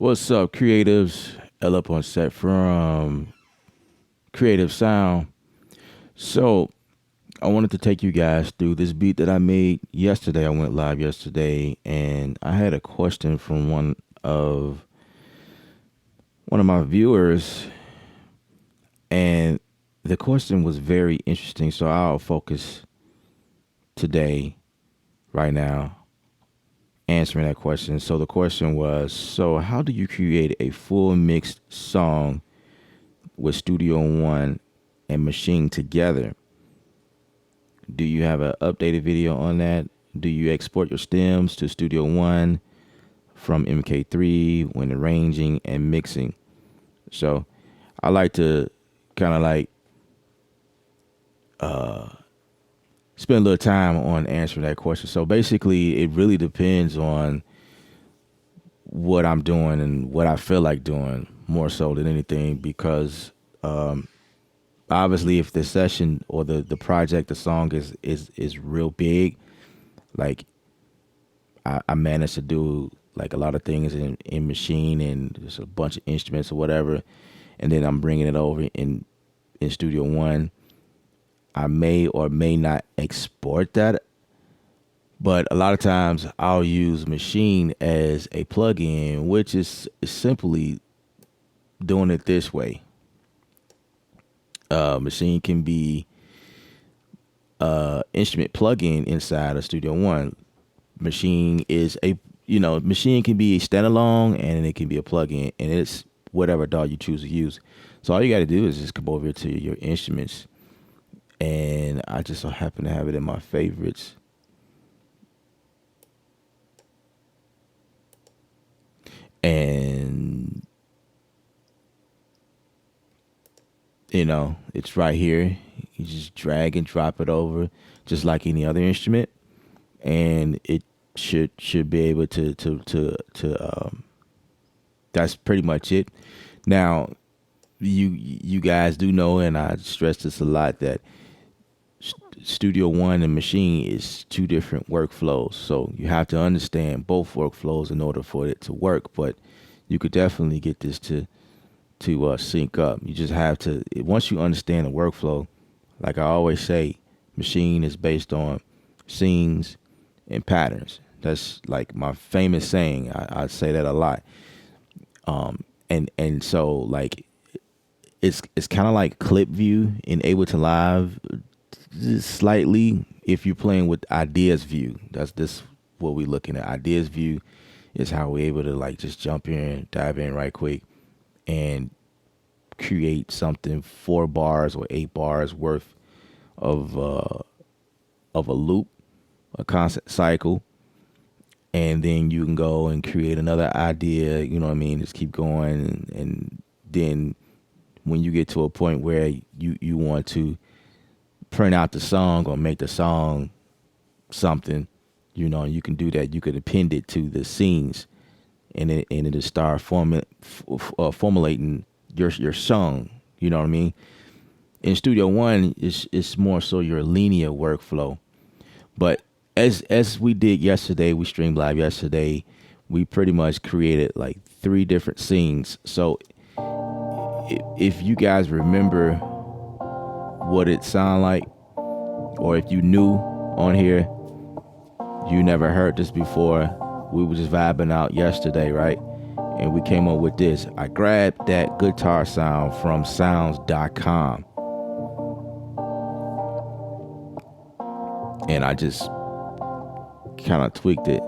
What's up, creatives? L up on set from Creative Sound. So, I wanted to take you guys through this beat that I made yesterday. I went live yesterday, and I had a question from one of my viewers, and the question was very interesting. So, I'll focus today, right now, answering that question. So, the question was, so how do you create a full mixed song with Studio One and Machine together? Do you have an updated video on that? Do you export your stems to Studio One from MK3 when arranging and mixing? So I like to kind of like spend a little time on answering that question. So basically, it really depends on what I'm doing and what I feel like doing more so than anything, because obviously if the session or the project, the song is real big, like I managed to do like a lot of things in Machine and just a bunch of instruments or whatever, and then I'm bringing it over in Studio One. I may or may not export that, but a lot of times I'll use Machine as a plugin, which is simply doing it this way. Machine can be instrument plugin inside of Studio One. Machine is Machine can be a standalone and it can be a plugin, and it's whatever DAW you choose to use. So all you got to do is just come over to your instruments, and I just so happen to have it in my favorites. And it's right here. You just drag and drop it over just like any other instrument, and it should be able to that's pretty much it. Now, you guys do know, and I stress this a lot, that Studio One and Machine is two different workflows. So you have to understand both workflows in order for it to work. But you could definitely get this to sync up. You just have to, once you understand the workflow, like I always say, Machine is based on scenes and patterns. That's like my famous saying. I say that a lot. And so like it's kind of like clip view in Ableton Live, just slightly. If you're playing with ideas view, that's this what we're looking at. Ideas view is how we're able to like just jump in, dive in right quick, and create something 4 bars or 8 bars worth of a loop, a constant cycle, and then you can go and create another idea. You know what I mean? Just keep going, and then when you get to a point where you want to print out the song or make the song something, you can do that. You could append it to the scenes, and it'll start formulating your song. You know what I mean? In Studio One, it's more so your linear workflow. But as we did yesterday, we streamed live yesterday. We pretty much created like 3 different scenes. So if you guys remember what it sounded like, or if you knew on here, you never heard this before, we were just vibing out yesterday, right? And we came up with this. I grabbed that guitar sound from sounds.com, and I just kind of tweaked it.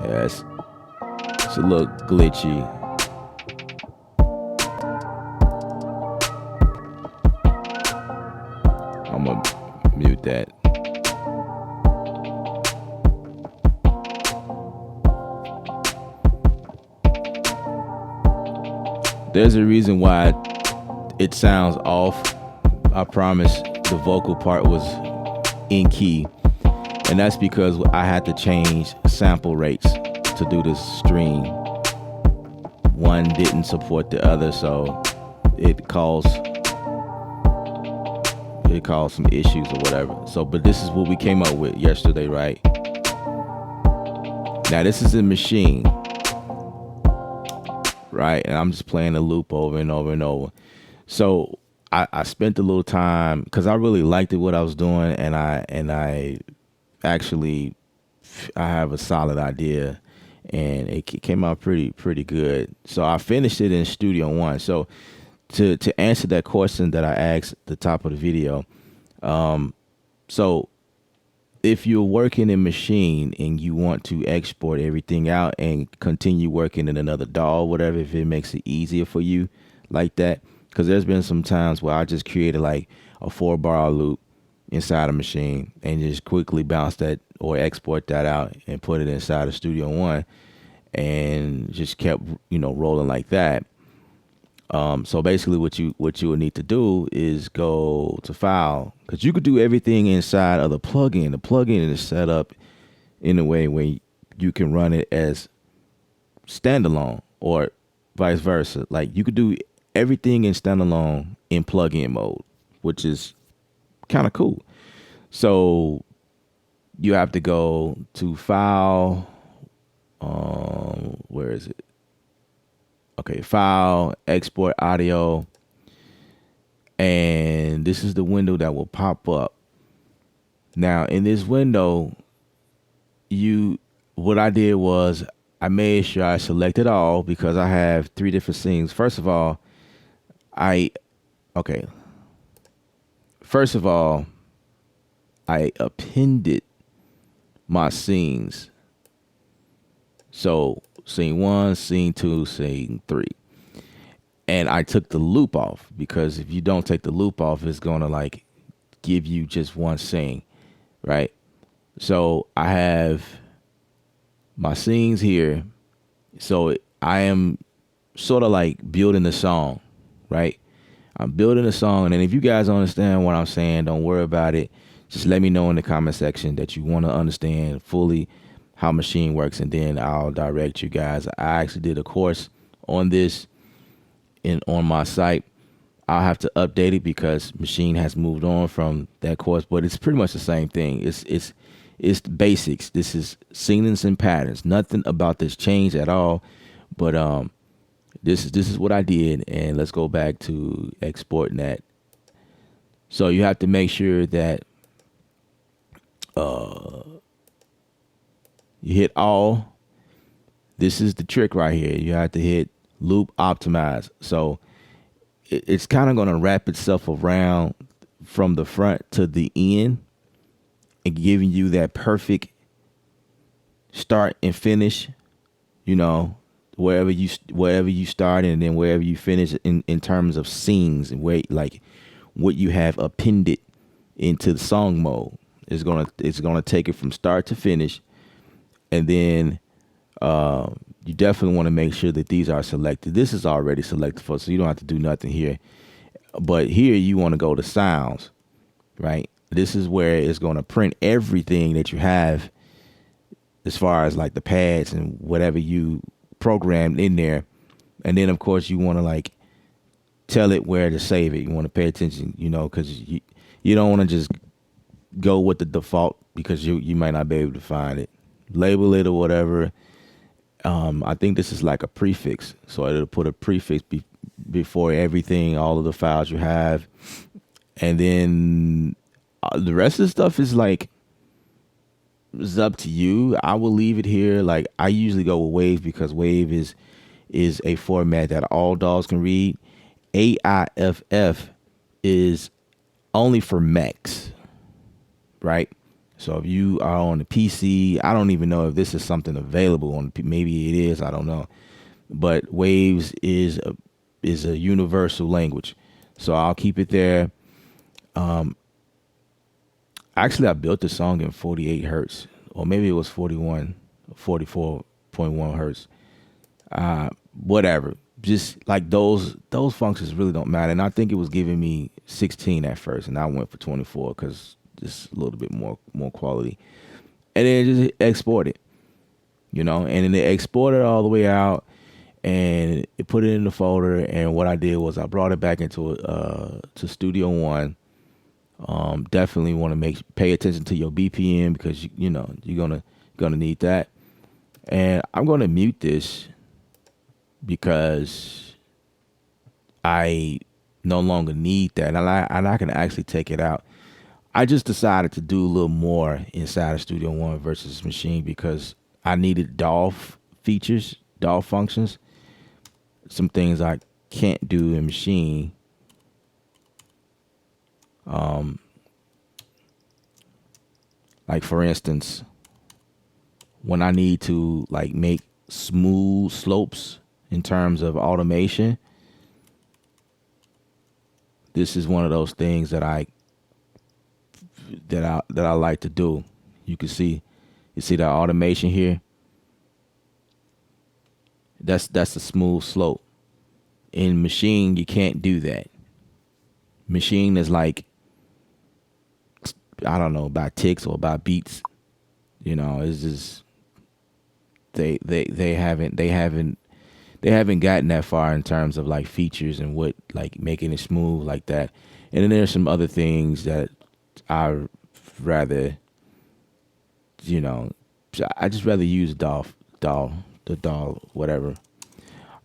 Yeah, it's a little glitchy. I'm gonna mute that. There's a reason why it sounds off. I promise the vocal part was in key, and that's because I had to change sample rates to do this stream. One didn't support the other, so it caused it caused some issues or whatever. So, but this is what we came up with yesterday, right? Now this is a Maschine, right? And I'm just playing the loop over and over and over. So I spent a little time because I really liked it what I was doing, and I actually I have a solid idea, and it came out pretty good. So I finished it in Studio One. So to answer that question that I asked at the top of the video, so if you're working in Maschine and you want to export everything out and continue working in another DAW, whatever, if it makes it easier for you like that, because there's been some times where I just created like a 4-bar loop inside a Maschine and just quickly bounce that or export that out and put it inside of Studio One and just kept, rolling like that. So basically what you would need to do is go to File, because you could do everything inside of the plugin. The plugin is set up in a way where you can run it as standalone or vice versa. Like you could do everything in standalone in plugin mode, which is kind of cool. So you have to go to File. Where is it? Okay, File, Export Audio, and this is the window that will pop up. Now, in this window, what I did was I made sure I selected all because I have 3 different scenes. First of all, I appended my scenes. So scene 1, scene 2, scene 3. And I took the loop off because if you don't take the loop off, it's going to like give you just one scene, right? So I have my scenes here. So I am sort of like building the song, right? I'm building a song. And if you guys understand what I'm saying, don't worry about it. Just let me know in the comment section that you want to understand fully how Maschine works, and then I'll direct you guys. I actually did a course on this on my site. I'll have to update it because Maschine has moved on from that course, but it's pretty much the same thing. It's basics. This is scenes and patterns. Nothing about this changed at all. But this is what I did, and let's go back to exporting that. So you have to make sure that you hit all. This is the trick right here. You have to hit loop optimize. So it's kind of going to wrap itself around from the front to the end and giving you that perfect start and finish, wherever you start and then wherever you finish in terms of scenes, and where like what you have appended into the song mode. It's gonna take it from start to finish. And then you definitely want to make sure that these are selected. This is already selected for, so you don't have to do nothing here. But here you want to go to sounds, right? This is where it's going to print everything that you have as far as like the pads and whatever you programmed in there. And then, of course, you want to like tell it where to save it. You want to pay attention, because you don't want to just go with the default because you might not be able to find it. Label it or whatever. I think this is like a prefix, so it'll put a prefix before everything, all of the files you have, and then the rest of the stuff is like it's up to you. I will leave it here. Like I usually go with Wave because Wave is a format that all DAWs can read. AIFF is only for Macs, right? So if you are on the PC, I don't even know if this is something available on. Maybe it is. I don't know. But Waves is a universal language, so I'll keep it there. Actually, I built the song in 48 hertz, or maybe it was 44.1 hertz. Whatever. Just like those functions really don't matter. And I think it was giving me 16 at first, and I went for 24 because just a little bit more quality. And then just export it, and then they export it all the way out and it put it in the folder. And what I did was I brought it back into to Studio One, Definitely want to pay attention to your BPM because you know you're gonna need that. And I'm gonna mute this because I no longer need that, and I can actually take it out. I just decided to do a little more inside of Studio One versus Machine because I needed features, DAW functions, some things I can't do in Machine. Like for instance, when I need to like make smooth slopes in terms of automation, this is one of those things that I like to do. You see that automation here? That's a smooth slope. In Machine, you can't do that. Machine is like, I don't know, by ticks or by beats. You know, it's just they haven't gotten that far in terms of like features and what like making it smooth like that. And then there's some other things that I rather, you know, I just rather use the DAW, whatever.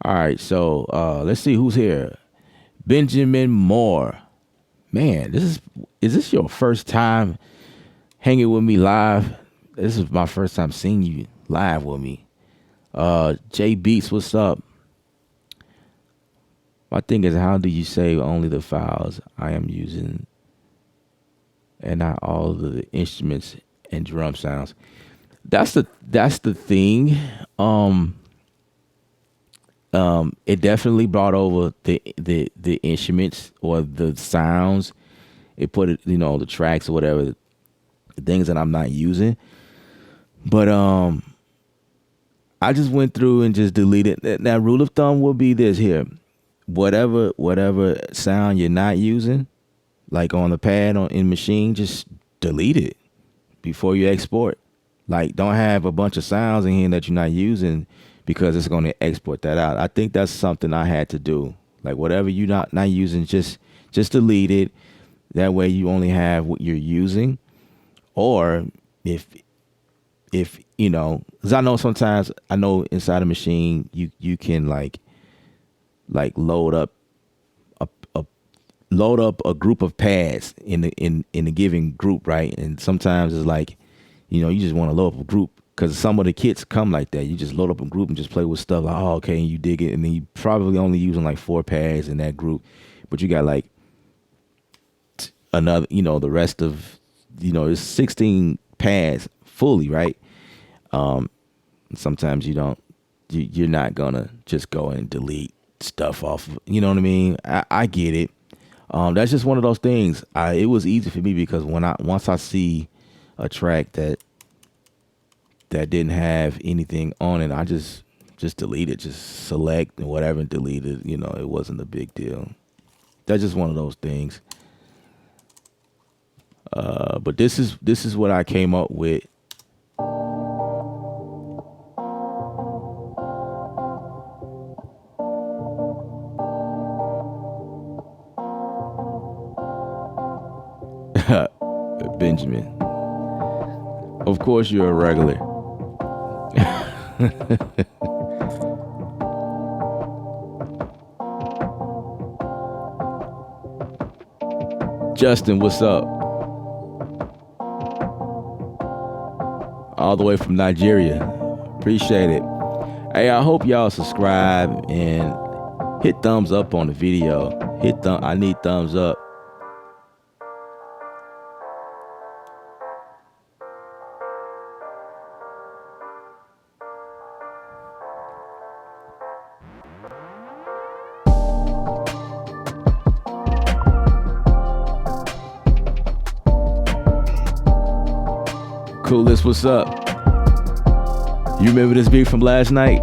All right, so let's see who's here. Benjamin Moore. Man, is this your first time hanging with me live? This is my first time seeing you live with me. Jay Beats, what's up? My thing is, how do you save only the files I am using and not all of the instruments and drum sounds? That's the thing. It definitely brought over the instruments or the sounds. It put it, the tracks or whatever, the things that I'm not using. But I just went through and just deleted. Now, rule of thumb will be this here: whatever sound you're not using, like on the pad in Machine, just delete it before you export. Like, don't have a bunch of sounds in here that you're not using because it's going to export that out. I think that's something I had to do. Like, whatever you're not using, just delete it. That way you only have what you're using. Or if because I know sometimes, inside a Machine you can like load up a group of pads in a given group, right? And sometimes it's like, you just want to load up a group because some of the kits come like that. You just load up a group and just play with stuff like, oh, okay, and you dig it, and then you probably only using like 4 pads in that group, but you got like another, the rest of, it's 16 pads fully, right? Sometimes you're not gonna just go and delete stuff off. You know what I mean? I get it. That's just one of those things. It was easy for me because once I see a track that didn't have anything on it, I just delete it, just select and whatever and delete it. It wasn't a big deal. That's just one of those things. But this is what I came up with. Benjamin, of course you're a regular. Justin, what's up? All the way from Nigeria. Appreciate it. Hey, I hope y'all subscribe and hit thumbs up on the video. I need thumbs up. Coolest, what's up? You remember this beat from last night?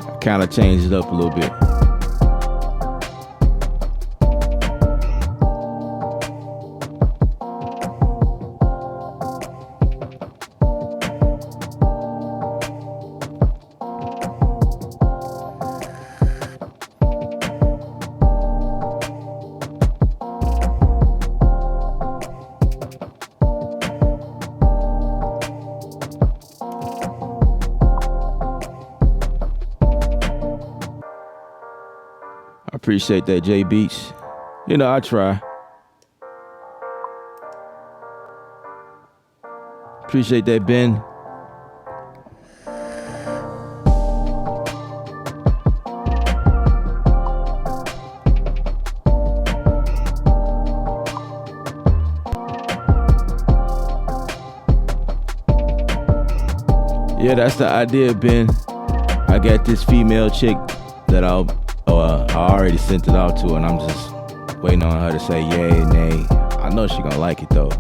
I kind of changed it up a little bit. appreciate that, J Beats. You know, I try. Appreciate that, Ben. Yeah, that's the idea, Ben. I got this female chick that I already sent it out to, and I'm just waiting on her to say yay, nay. I know she gonna like it though.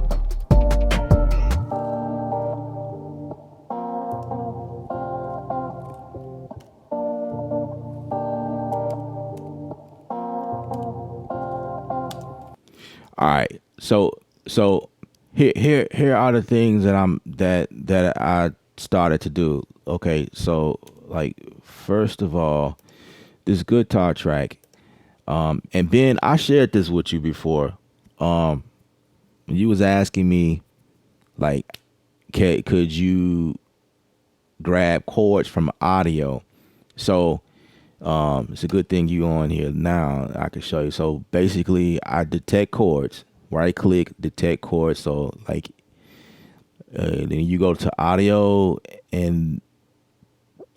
All right, so here are the things that I started to do. Okay, so like first of all, this guitar track, and Ben, I shared this with you before. You was asking me like, could you grab chords from audio? So it's a good thing you on here now. I can show you. So basically, I detect chords. Right click, detect chords. So like, then you go to audio and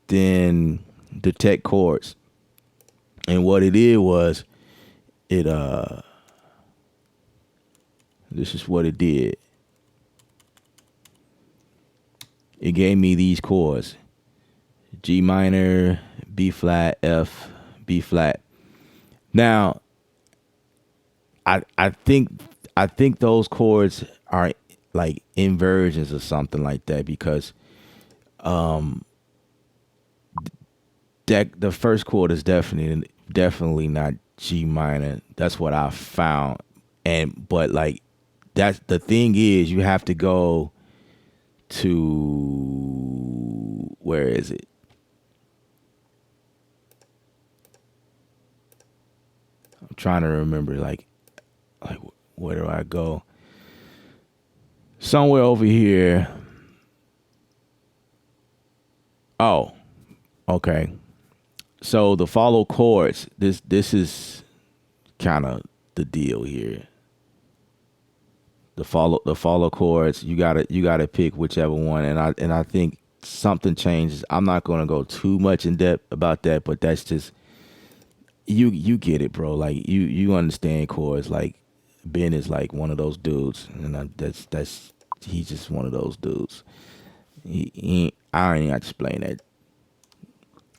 then detect chords. And what it did was, it this is what it did. It gave me these chords: G minor, B flat, F, B flat. Now, I think those chords are like inversions or something like that, because that the first chord is definitely not G minor. That's what I found. But like, that's the thing is, you have to go to, where is it? I'm trying to remember, like where do I go? Somewhere over here. Oh, okay. So the follow chords, this is kind of the deal here. The follow chords, you gotta pick whichever one, and I think something changes. I'm not gonna go too much in depth about that, but that's just, you get it, bro. Like, you understand chords. Like, Ben is like one of those dudes, and that's he's just one of those dudes. I ain't got to explain that.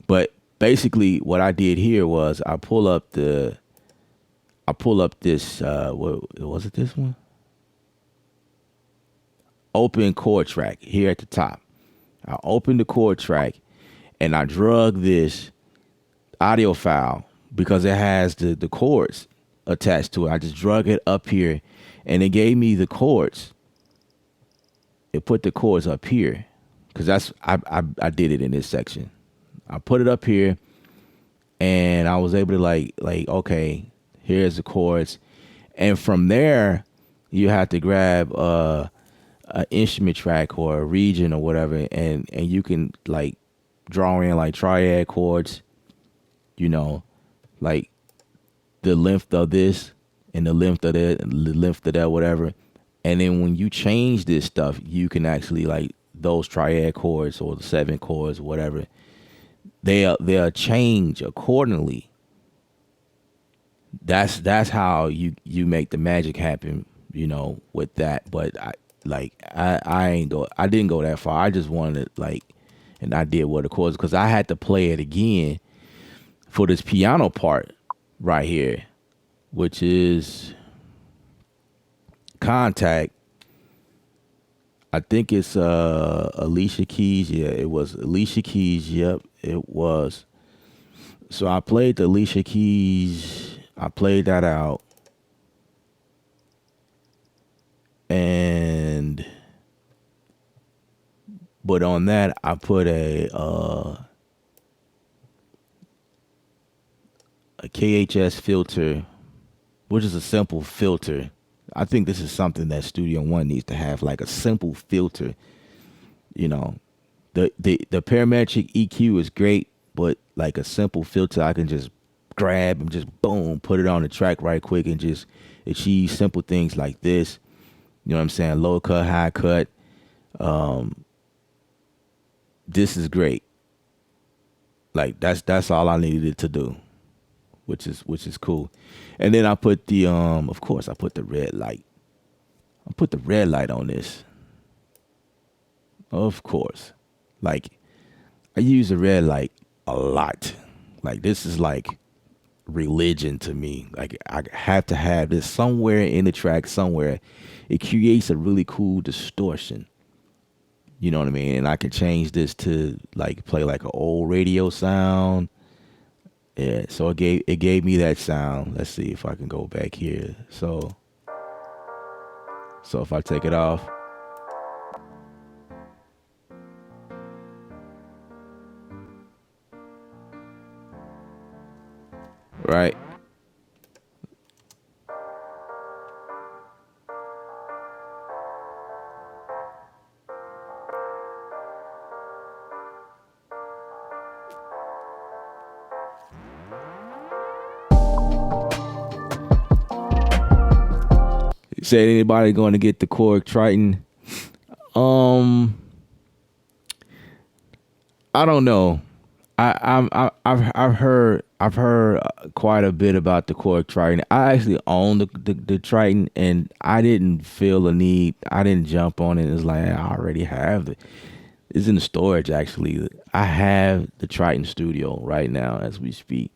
But basically, what I did here was I pull up this. What was it? This one? Open chord track here at the top. I opened the chord track, and I drug this audio file because it has the chords attached to it. I just drug it up here, and it gave me the chords. It put the chords up here, because that's I did it in this section. I put it up here, and I was able to like okay, here's the chords, and from there you have to grab an instrument track or a region or whatever, and you can like draw in like triad chords, you know, like the length of this and the length of that and the length of that, whatever. And then when you change this stuff, you can actually like those triad chords or the 7 chords, whatever, they'll change accordingly. That's how you make the magic happen, with that. But I didn't go that far. I just wanted like an idea what the chords, because I had to play it again for this piano part right here, which is Contact. I think it's Alicia Keys. Yeah, it was Alicia Keys. Yep, it was. So I played the Alicia Keys. I played that out. But on that I put a KHS filter, which is a simple filter. I think this is something that Studio One needs to have, like a simple filter. The parametric EQ is great, but like a simple filter, I can just grab and just boom, put it on the track right quick and just achieve simple things like this. You know what I'm saying? Low cut, high cut. This is great. Like that's all I needed it to do, which is cool. And then I put the of course I put the red light. I put the red light on this. Of course. Like I use the red light a lot. Like this is like religion to me. Like I have to have this somewhere in the track somewhere. It creates a really cool distortion. You know what I mean? And I can change this to like play like an old radio sound. Yeah, so it gave me that sound. Let's see if I can go back here. So if I take it off, right? Said anybody going to get the Korg Triton? I don't know. I've heard quite a bit about the Korg Triton. I actually own the Triton, and I didn't feel a need. I didn't jump on it. It's like I already have it. It's in the storage actually. I have the Triton Studio right now as we speak.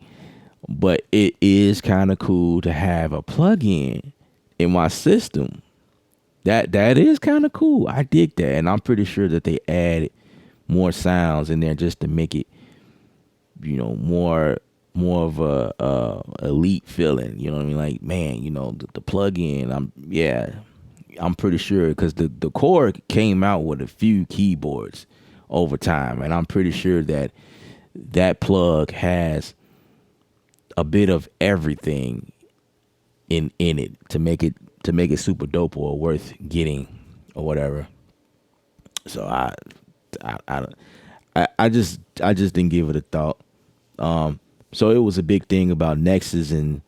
But it is kind of cool to have a plug-in in my system. That is kind of cool. I dig that, and I'm pretty sure that they added more sounds in there just to make it, more of a elite feeling. You know what I mean? Like, man, the plug-in. I'm pretty sure because the Korg came out with a few keyboards over time, and I'm pretty sure that plug has a bit of everything in it to make it super dope or worth getting or whatever. So I just didn't give it a thought. So it was a big thing about Nexus, and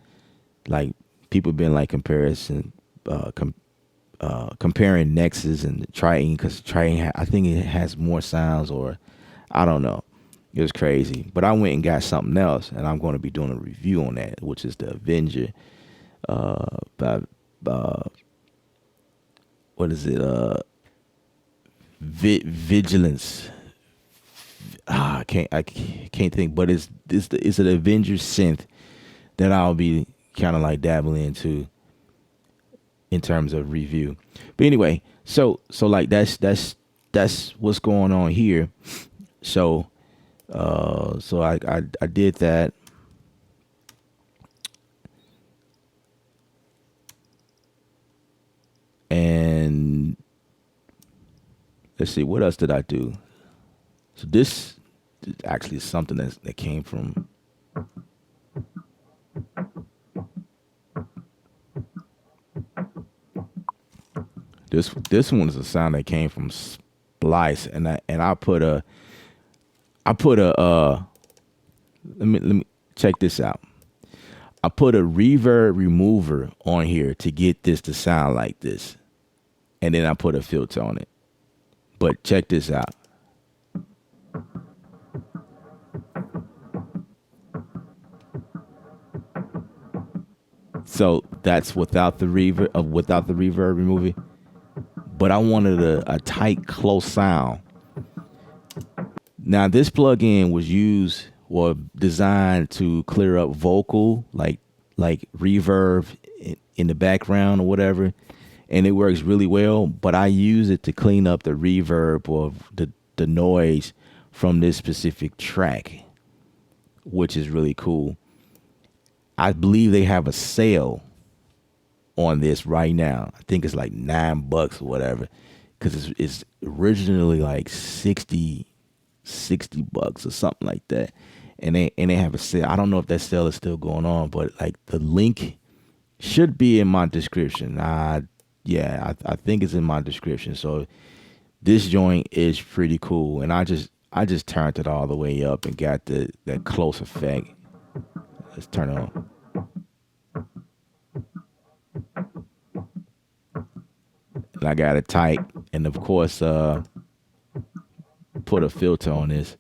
like people been like comparing Nexus and Triton, because Triton I think it has more sounds, or I don't know. It was crazy, but I went and got something else, and I'm going to be doing a review on that, which is the Avenger. By what is it? Vigilance. I can't think, but it's an Avenger synth that I'll be kind of like dabbling into in terms of review. But anyway, so like that's what's going on here. So I did that. And let's see, what else did I do? So this is actually something that came from this one is a sound that came from Splice, and I put a let me check this out. I put a reverb remover on here to get this to sound like this. And then I put a filter on it. But check this out. So that's without the reverb remover. But I wanted a tight, close sound. Now this plugin was used or designed to clear up vocal, like reverb in the background or whatever, and it works really well. But I use it to clean up the reverb or the noise from this specific track, which is really cool. I believe they have a sale on this right now. I think it's like $9 or whatever, because it's originally like 60 bucks or something like that. And they have a sale. I don't know if that sale is still going on, but like the link should be in my description. I think it's in my description. So this joint is pretty cool, and I just turned it all the way up and got that close effect. Let's turn it on. And I got it tight, and of course, put a filter on this,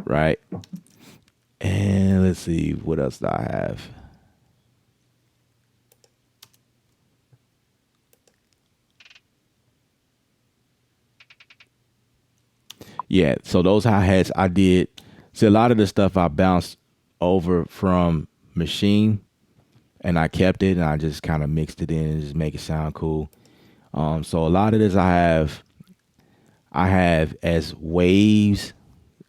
right? And let's see what else do I have. Yeah, so those hi-hats I did. See, a lot of the stuff I bounced over from Maschine, and I kept it, and I just kind of mixed it in and just make it sound cool. So a lot of this I have as waves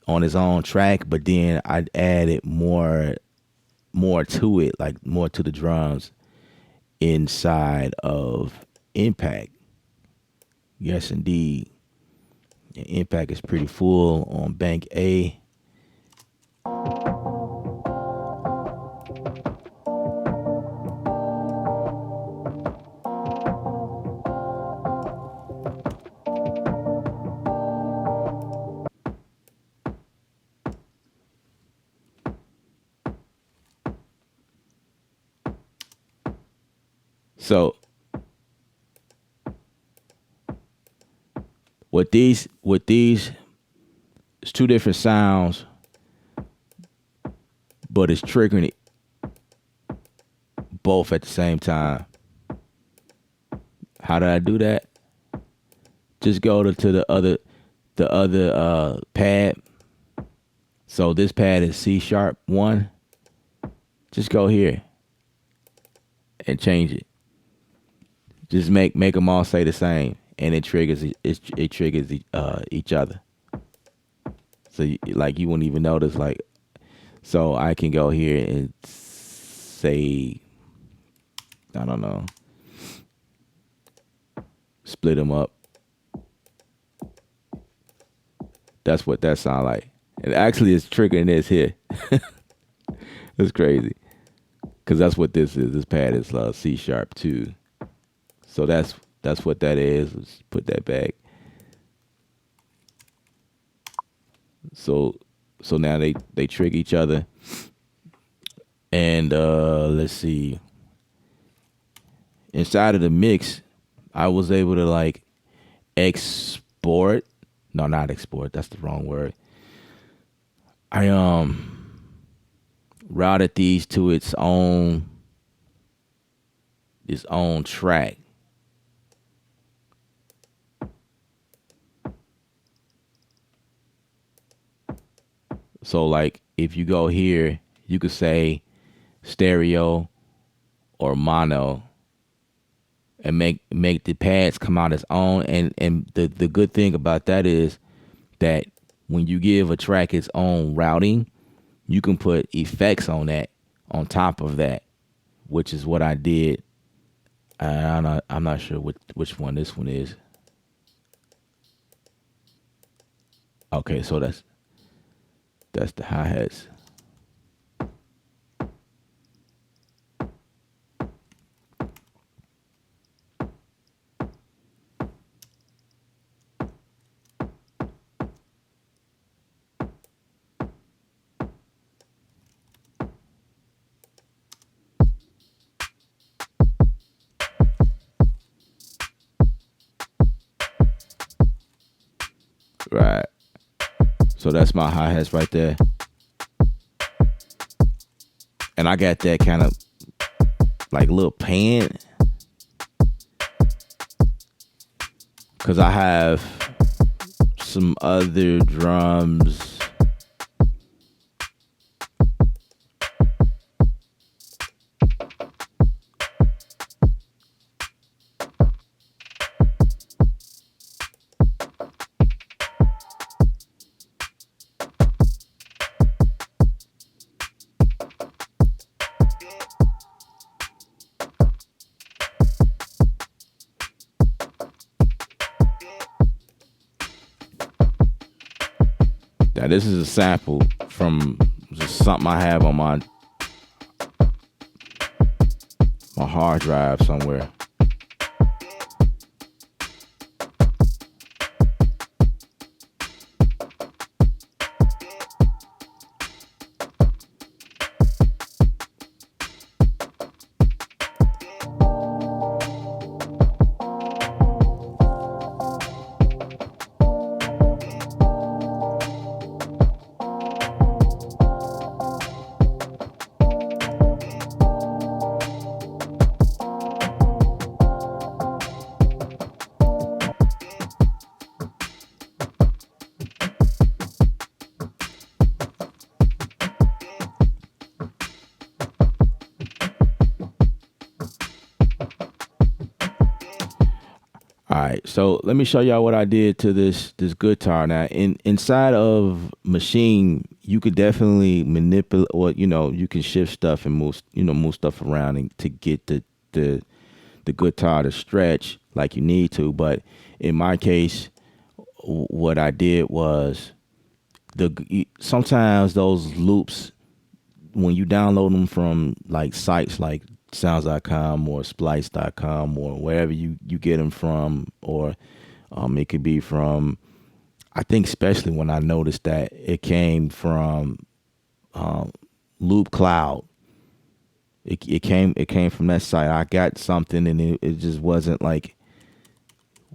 on its own track, but then I added more to it, like more to the drums inside of Impact. Yes, indeed. Impact is pretty full on Bank A. So with these, it's two different sounds, but it's triggering it both at the same time. How did I do that? Just go to the other pad. So this pad is C#1. Just go here and change it. Just make them all say the same, and it triggers each other. So like you wouldn't even notice. Like, so I can go here and say, I don't know, split them up. That's what that sound like. And actually, it's triggering this here. That's crazy, because that's what this is. This pad is C#2. So that's what that is. Let's put that back. So now they trigger each other. And let's see. Inside of the mix, I was able to like export. No, not export. That's the wrong word. I routed these to its own track. So like if you go here, you could say stereo or mono and make the pads come out its own. And the good thing about that is that when you give a track its own routing, you can put effects on that on top of that, which is what I did. I'm not sure which one this one is. Okay, so that's the hi-hats. Right. So that's my hi-hats right there. And I got that kind of like little pan, because I have some other drums. Now this is a sample from just something I have on my hard drive somewhere. All right, so let me show y'all what I did to this guitar. Now, inside of Machine, you could definitely manipulate, or you can shift stuff and move stuff around and to get the the guitar to stretch like you need to. But in my case, what I did was sometimes those loops, when you download them from like sites like sounds.com or splice.com or wherever you get them from, or it could be from, I think especially when I noticed that it came from Loop Cloud. It came from that site. I got something and it just wasn't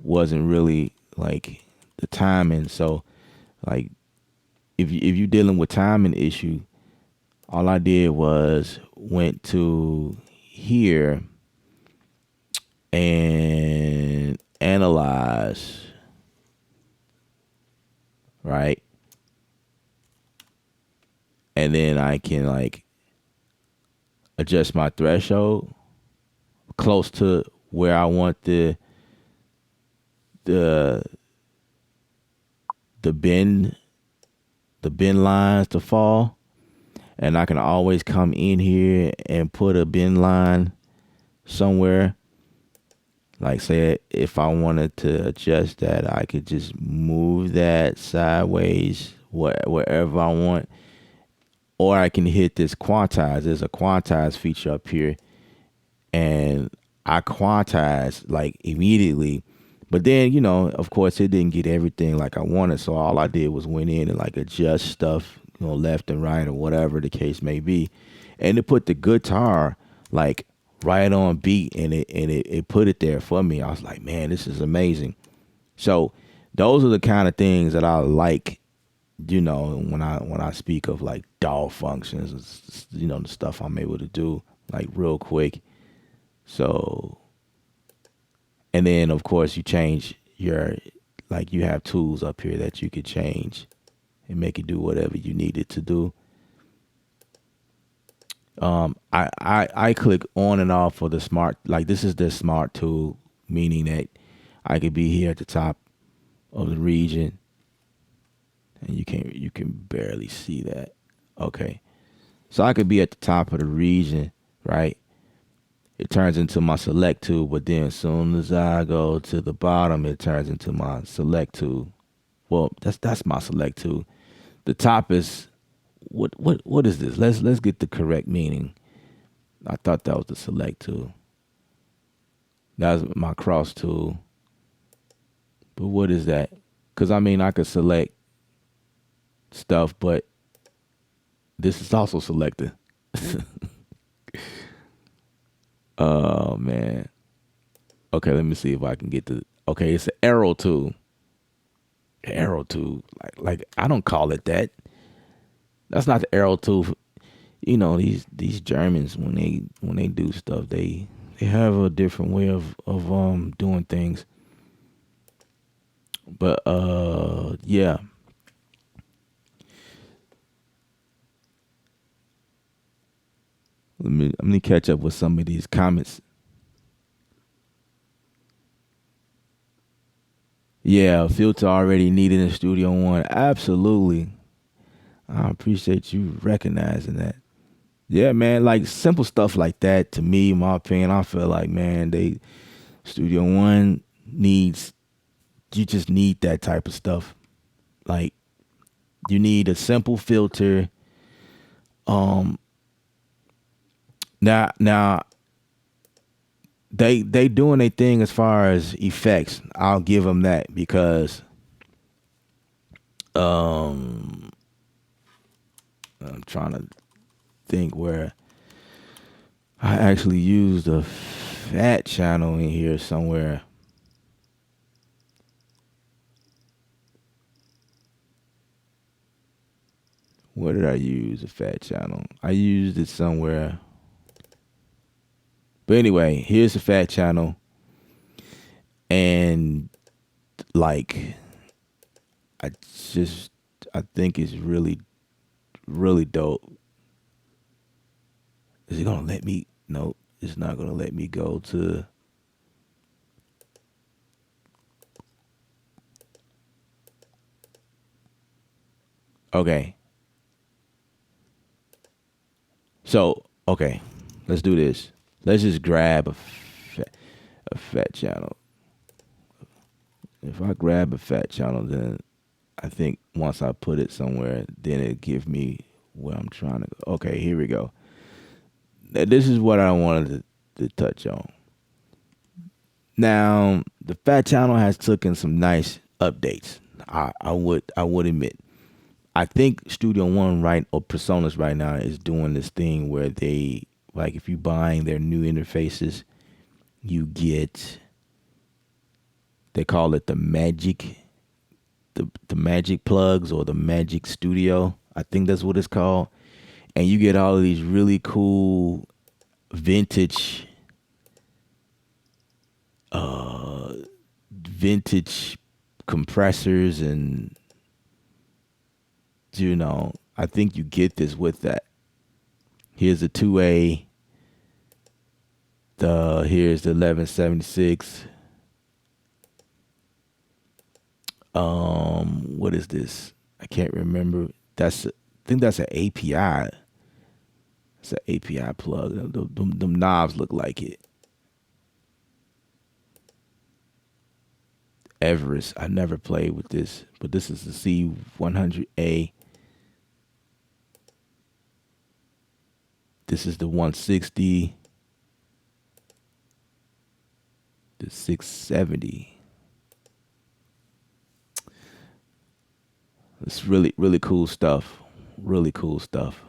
really like the timing. So like if you dealing with timing issue, all I did was went to here and analyze, right? And then I can like adjust my threshold close to where I want the the bend the bend lines to fall. And I can always come in here and put a bend line somewhere. Like say if I wanted to adjust that, I could just move that sideways wherever I want. Or I can hit this quantize. There's a quantize feature up here, and I quantize like immediately. But then, of course, it didn't get everything like I wanted. So all I did was went in and like adjust stuff, left and right or whatever the case may be. And it put the guitar like right on beat, and it put it there for me. I was like, man, this is amazing. So those are the kind of things that I like, when I speak of like DAW functions, the stuff I'm able to do like real quick. So, and then of course you change you have tools up here that you could change and make it do whatever you need it to do. I click on and off for the smart, like this is the smart tool, meaning that I could be here at the top of the region, and you can barely see that. Okay. So I could be at the top of the region, right? It turns into my select tool, but then as soon as I go to the bottom, it turns into my select tool. Well, that's my select tool. The top is what is this? Let's get the correct meaning. I thought that was the select tool. That's my cross tool. But what is that? Because I mean, I could select stuff, but this is also selected. Oh man. Okay, let me see if I can get the. Okay, it's an arrow tool. Arrow tool. Like I don't call it that. That's not the arrow tool. These Germans, when they do stuff, they have a different way of doing things. But yeah. Let me catch up with some of these comments. Yeah, filter already needed in Studio One. Absolutely. I appreciate you recognizing that. Yeah, man, like simple stuff like that, to me, in my opinion, I feel like, man, Studio One needs, you just need that type of stuff. Like you need a simple filter. Um now they doing a thing as far as effects. I'll give them that because um I'm trying to think where I actually used a fat channel in here somewhere. Where did I use a fat channel? I used it somewhere. But anyway, here's the fat channel. And like I just I think it's really, really dope. Is it gonna let me? No, it's not gonna let me go to Okay. So, okay. Let's do this. Let's just grab a fat channel. If I grab a fat channel, then I think once I put it somewhere, then it give me where I'm trying to go. Okay, here we go. This is what I wanted to touch on. Now, the fat channel has taken some nice updates. I would admit. I think Studio One right or Personas right now is doing this thing where they like if you buying their new interfaces, you get they call it the magic plugs or the magic studio. I think that's what it's called. And you get all of these really cool vintage vintage compressors and I think you get this with that. Here's the 2A. Here's the 1176. What is this? I can't remember. I think that's an API. It's an API plug. Them knobs look like it. Everest. I never played with this, but this is the C100A. This is the 160. The 670. It's really, really cool stuff. Really cool stuff.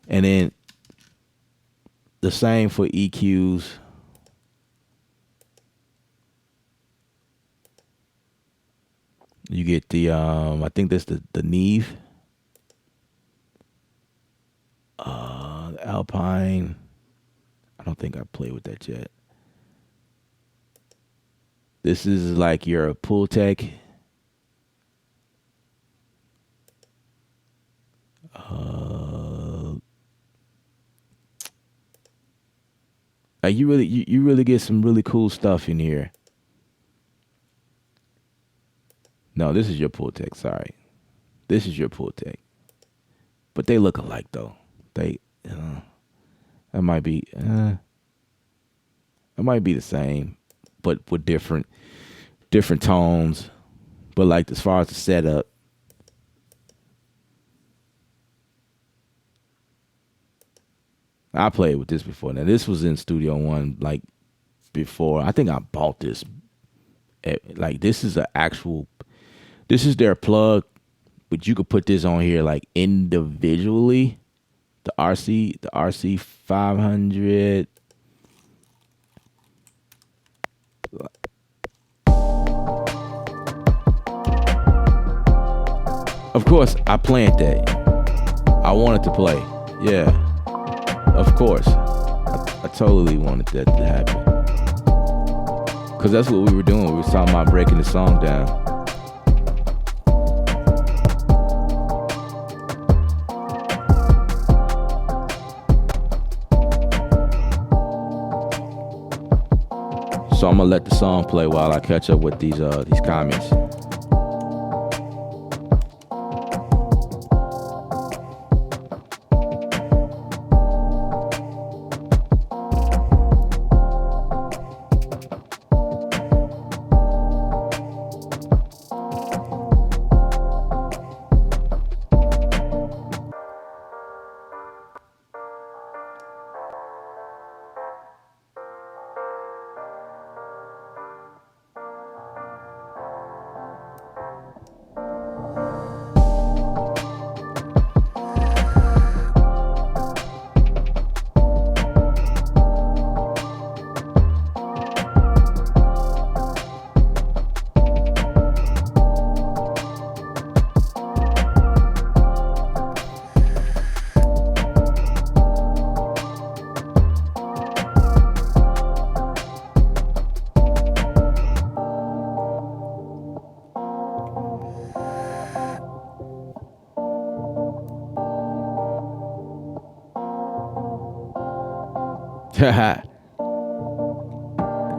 And then the same for EQs. You get the I think that's the Neve. The Alpine. I don't think I played with that yet. This is like your Pultec. Like you really get some really cool stuff in here. No, this is your Pultec. Sorry, this is your Pultec. But they look alike though. They, that might be, it might be the same, but with different tones. But like as far as the setup, I played with this before. Now this was in Studio One, like before. I think I bought this. Like this is an actual. This is their plug, but you could put this on here like individually. The RC 500. Of course, I planned that. I wanted to play. Yeah, of course. I totally wanted that to happen. Because that's what we were doing. We were talking about breaking the song down. So I'm gonna let the song play while I catch up with these comments.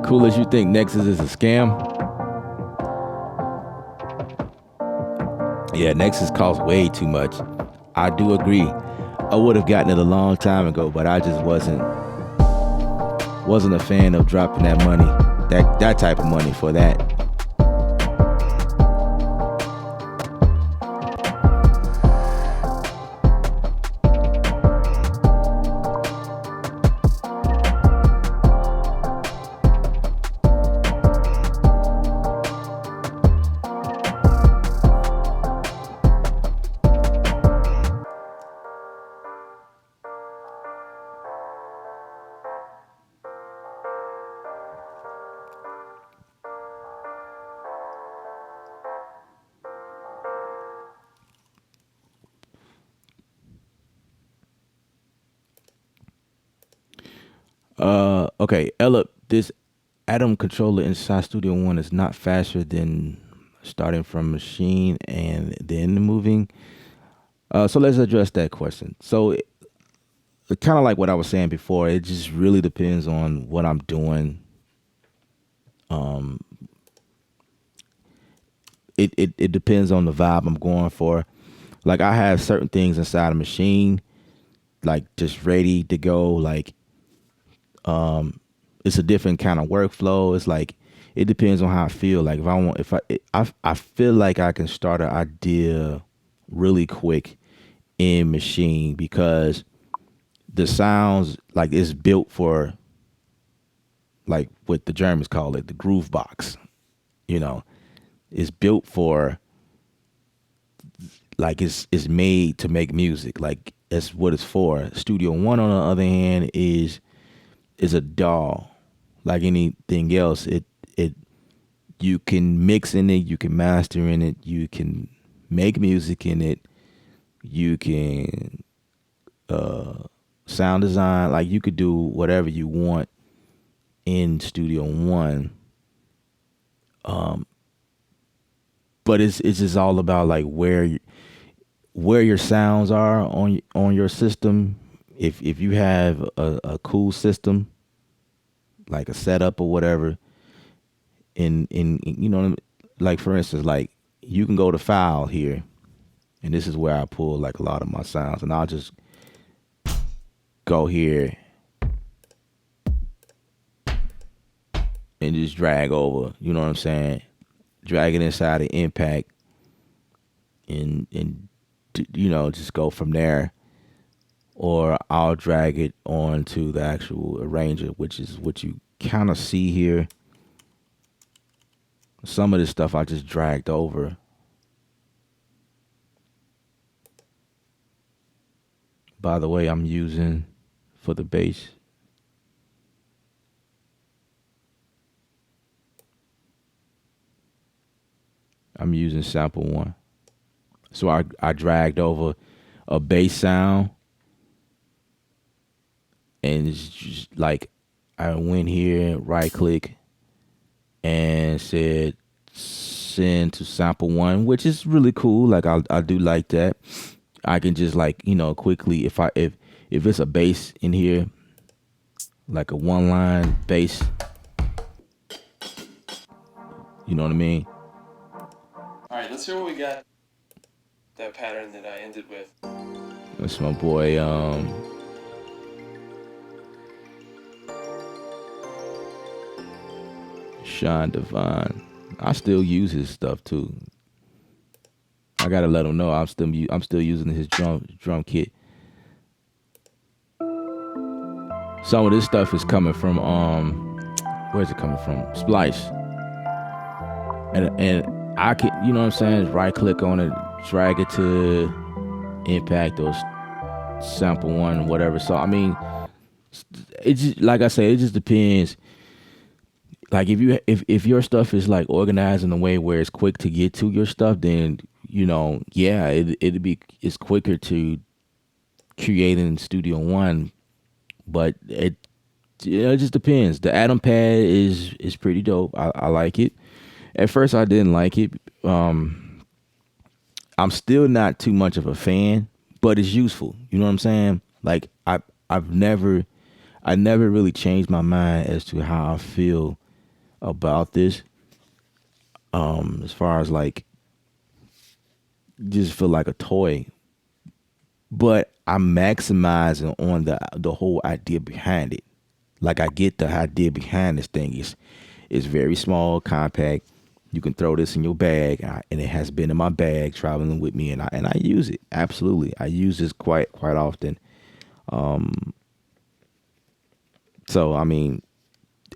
Cool as you think Nexus is a scam? Yeah, Nexus costs way too much. I do agree. I would have gotten it a long time ago, but I just wasn't a fan of dropping that money, that type of money for that. Okay, Ella, this Atom controller inside Studio One is not faster than starting from Machine and then moving. So let's address that question. So kind of like what I was saying before, it just really depends on what I'm doing. Um, it depends on the vibe I'm going for. Like I have certain things inside a machine, like just ready to go. Like it's a different kind of workflow. It's like it depends on how I feel. Like if I feel like I can start an idea really quick in machine because the sounds like it's built for like what the Germans call it, the groove box. You know, it's built for like it's made to make music. Like that's what it's for. Studio One, on the other hand, is a DAW. Like anything else, it you can mix in it, you can master in it, you can make music in it, you can sound design. Like you could do whatever you want in Studio One. But it's just all about like where your sounds are on your system. If you have a cool system, like a setup or whatever, in you know, like for instance, like you can go to file here, and this is where I pull like a lot of my sounds, and I'll just go here and just drag over. You know what I'm saying? Drag it inside the impact, and you know just go from there. Or I'll drag it onto the actual arranger, which is what you kind of see here. Some of this stuff I just dragged over. By the way, I'm using for the bass. I'm using sample one. So I dragged over a bass sound, and it's just like I went here, right click, and said send to sample one, which is really cool. Like I do like that. I can just like quickly if it's a bass in here, like a one line bass, you know what I mean? All right, let's hear what we got. That pattern that I ended with. That's my boy Sean Devine. I still use his stuff too. I gotta let him know I'm still using his drum kit. Some of this stuff is coming from where's it coming from? Splice. And I can what I'm saying, right click on it, drag it to impact or sample one, whatever. So I mean, it just like I say, it just depends. Like if your stuff is like organized in a way where it's quick to get to your stuff, then yeah, it's quicker to create in Studio One. But it just depends. The Atom Pad is pretty dope. I like it. At first, I didn't like it. I'm still not too much of a fan, but it's useful. You know what I'm saying? Like I never really changed my mind as to how I feel about this. As far as like just feel like a toy. But I'm maximizing on the whole idea behind it. Like I get the idea behind this thing. It's very small, compact. You can throw this in your bag, and it has been in my bag traveling with me, and I use it absolutely. I use this quite often. So I mean,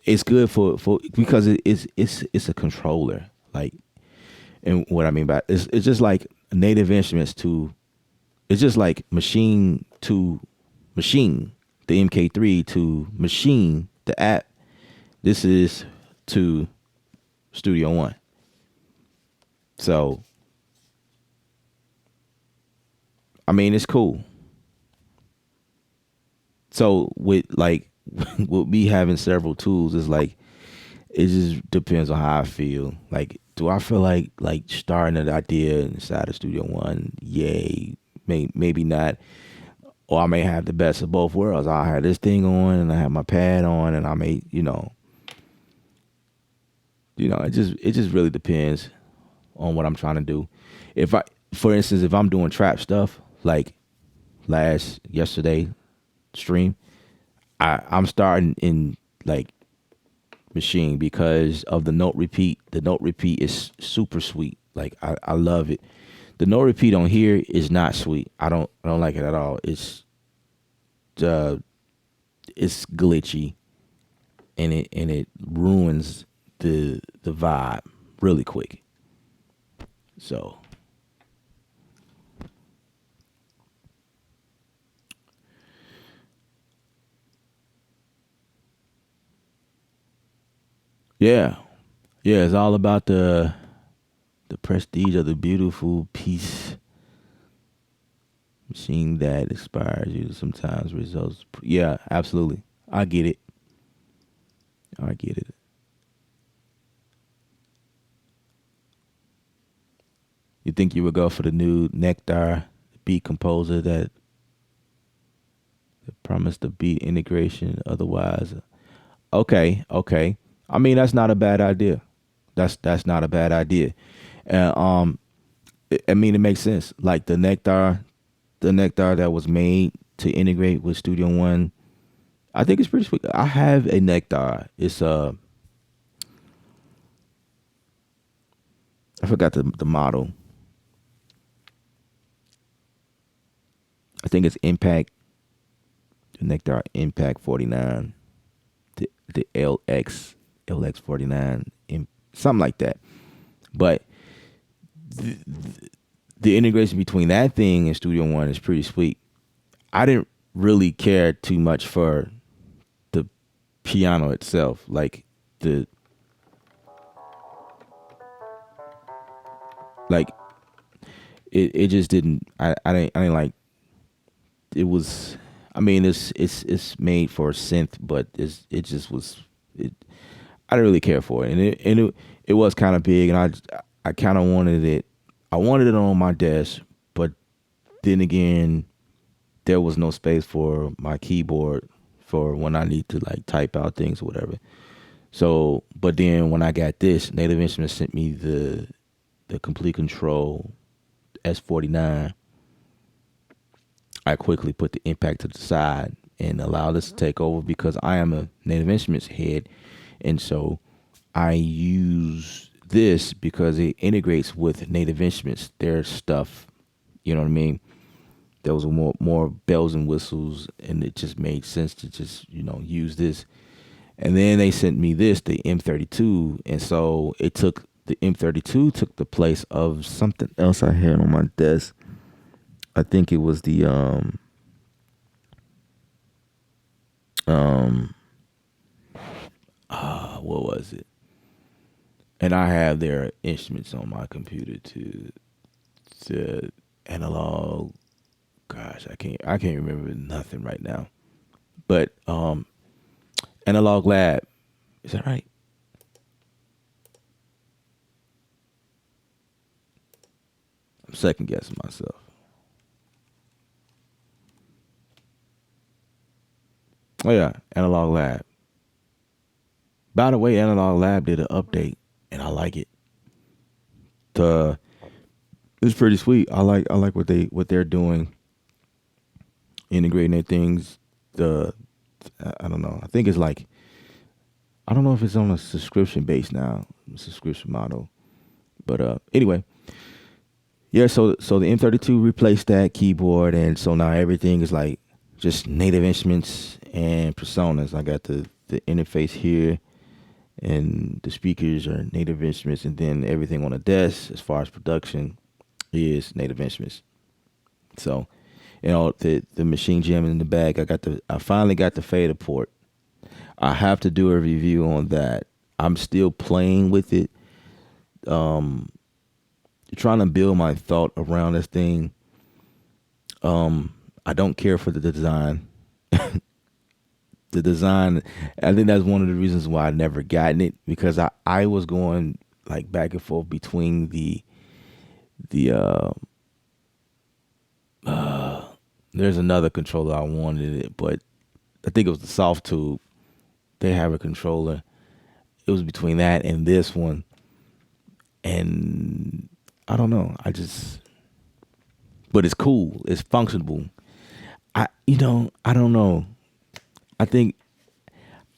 it's good for because it's a controller. Like, and what I mean by it's just like native instruments to it's just like machine to machine, the MK3 to machine, the app. This is to Studio One. So I mean, it's cool. So with like with me having several tools, it's like it just depends on how I feel. Like, do I feel like starting an idea inside of Studio One? Yay, maybe not. Or I may have the best of both worlds. I'll have this thing on and I have my pad on, and I may, it just really depends on what I'm trying to do. If I, for instance, if I'm doing trap stuff like yesterday stream, I'm starting in like Machine because of the note repeat. The note repeat is super sweet. Like I love it. The note repeat on here is not sweet. I don't like it at all. Uh it's glitchy, and it ruins the vibe really quick. So yeah, yeah, it's all about the prestige of the beautiful piece machine that inspires you. Sometimes results. Yeah, absolutely. I get it. I get it. You think you would go for the new Nectar beat composer that promised the beat integration? Otherwise, okay, okay. I mean, that's not a bad idea. That's not a bad idea. And I mean, it makes sense. Like the Nectar that was made to integrate with Studio One, I think it's pretty sweet. I have a Nectar. It's I forgot the model. I think it's Impact, the Nectar Impact 49, the LX 49, something like that. But the, the integration between that thing and Studio One is pretty sweet. I didn't really care too much for the piano itself, like the like it just didn't. I didn't like it was. I mean, it's made for synth, but it just was. I didn't really care for it, and it was kind of big, and I kind of wanted it. I wanted it on my desk, but then again, there was no space for my keyboard for when I need to like type out things or whatever. So, but then when I got this, Native Instruments sent me the Complete Control S49. I quickly put the Impact to the side and allowed this to take over because I am a Native Instruments head, and so I use this because it integrates with Native Instruments, their stuff. You know what I mean? There was more bells and whistles, and it just made sense to just use this. And then they sent me this, the M32, and so the M32 took the place of something else I had on my desk. I think it was the um what was it? And I have their instruments on my computer to analog. Gosh, I can't remember nothing right now. But analog lab, is that right? I'm second guessing myself. Oh yeah, analog lab. By the way, analog lab did an update, and I like it. The It's pretty sweet. I like what they're doing, integrating their things. The I don't know. I think it's like I don't know if it's on a subscription base now, subscription model. But anyway, yeah. So the M32 replaced that keyboard, and so now everything is like just native instruments and personas. I got the interface here, and the speakers are native instruments, and then everything on the desk as far as production is native instruments. So, the machine jam in the bag. I finally got the fader port. I have to do a review on that. I'm still playing with it, um, trying to build my thought around this thing. I don't care for the design. The design, I think that's one of the reasons why I never gotten it, because I was going like back and forth between the there's another controller I wanted it, but I think it was the soft tube. They have a controller. It was between that and this one, and I don't know. But it's cool. It's functional. I don't know. I think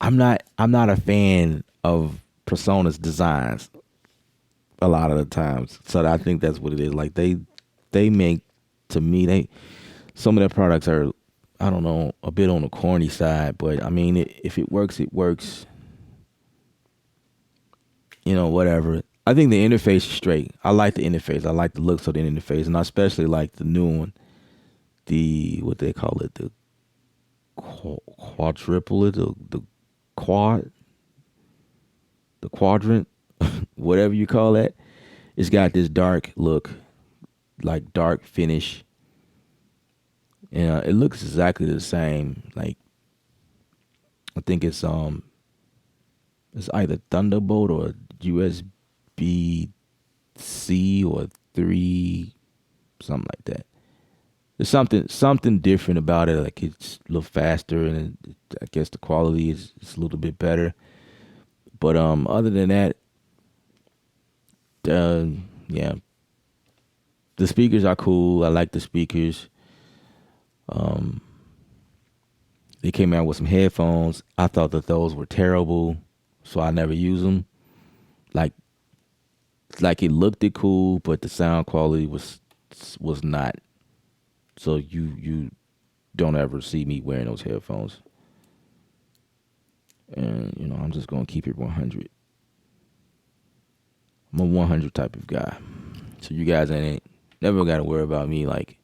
I'm not a fan of Persona's designs a lot of the times. So I think that's what it is. Like they make, to me, they some of their products are, I don't know, a bit on the corny side, but I mean, if it works, it works. Whatever. I think the interface is straight. I like the interface. I like the looks of the interface, and I especially like the new one, the what they call it, the quadruple, the quad, the quadrant, whatever you call that. It's got this dark look, like dark finish. And it looks exactly the same. Like, I think it's either Thunderbolt or USB C or 3, something like that. There's something different about it. Like, it's a little faster, and I guess the quality is a little bit better. But other than that, uh, yeah, the speakers are cool. I like the speakers. Um, they came out with some headphones. I thought that those were terrible, so I never use them. Like it looked it cool, but the sound quality was not. So you don't ever see me wearing those headphones. And I'm just gonna keep it 100. I'm a 100 type of guy. So you guys ain't never got to worry about me like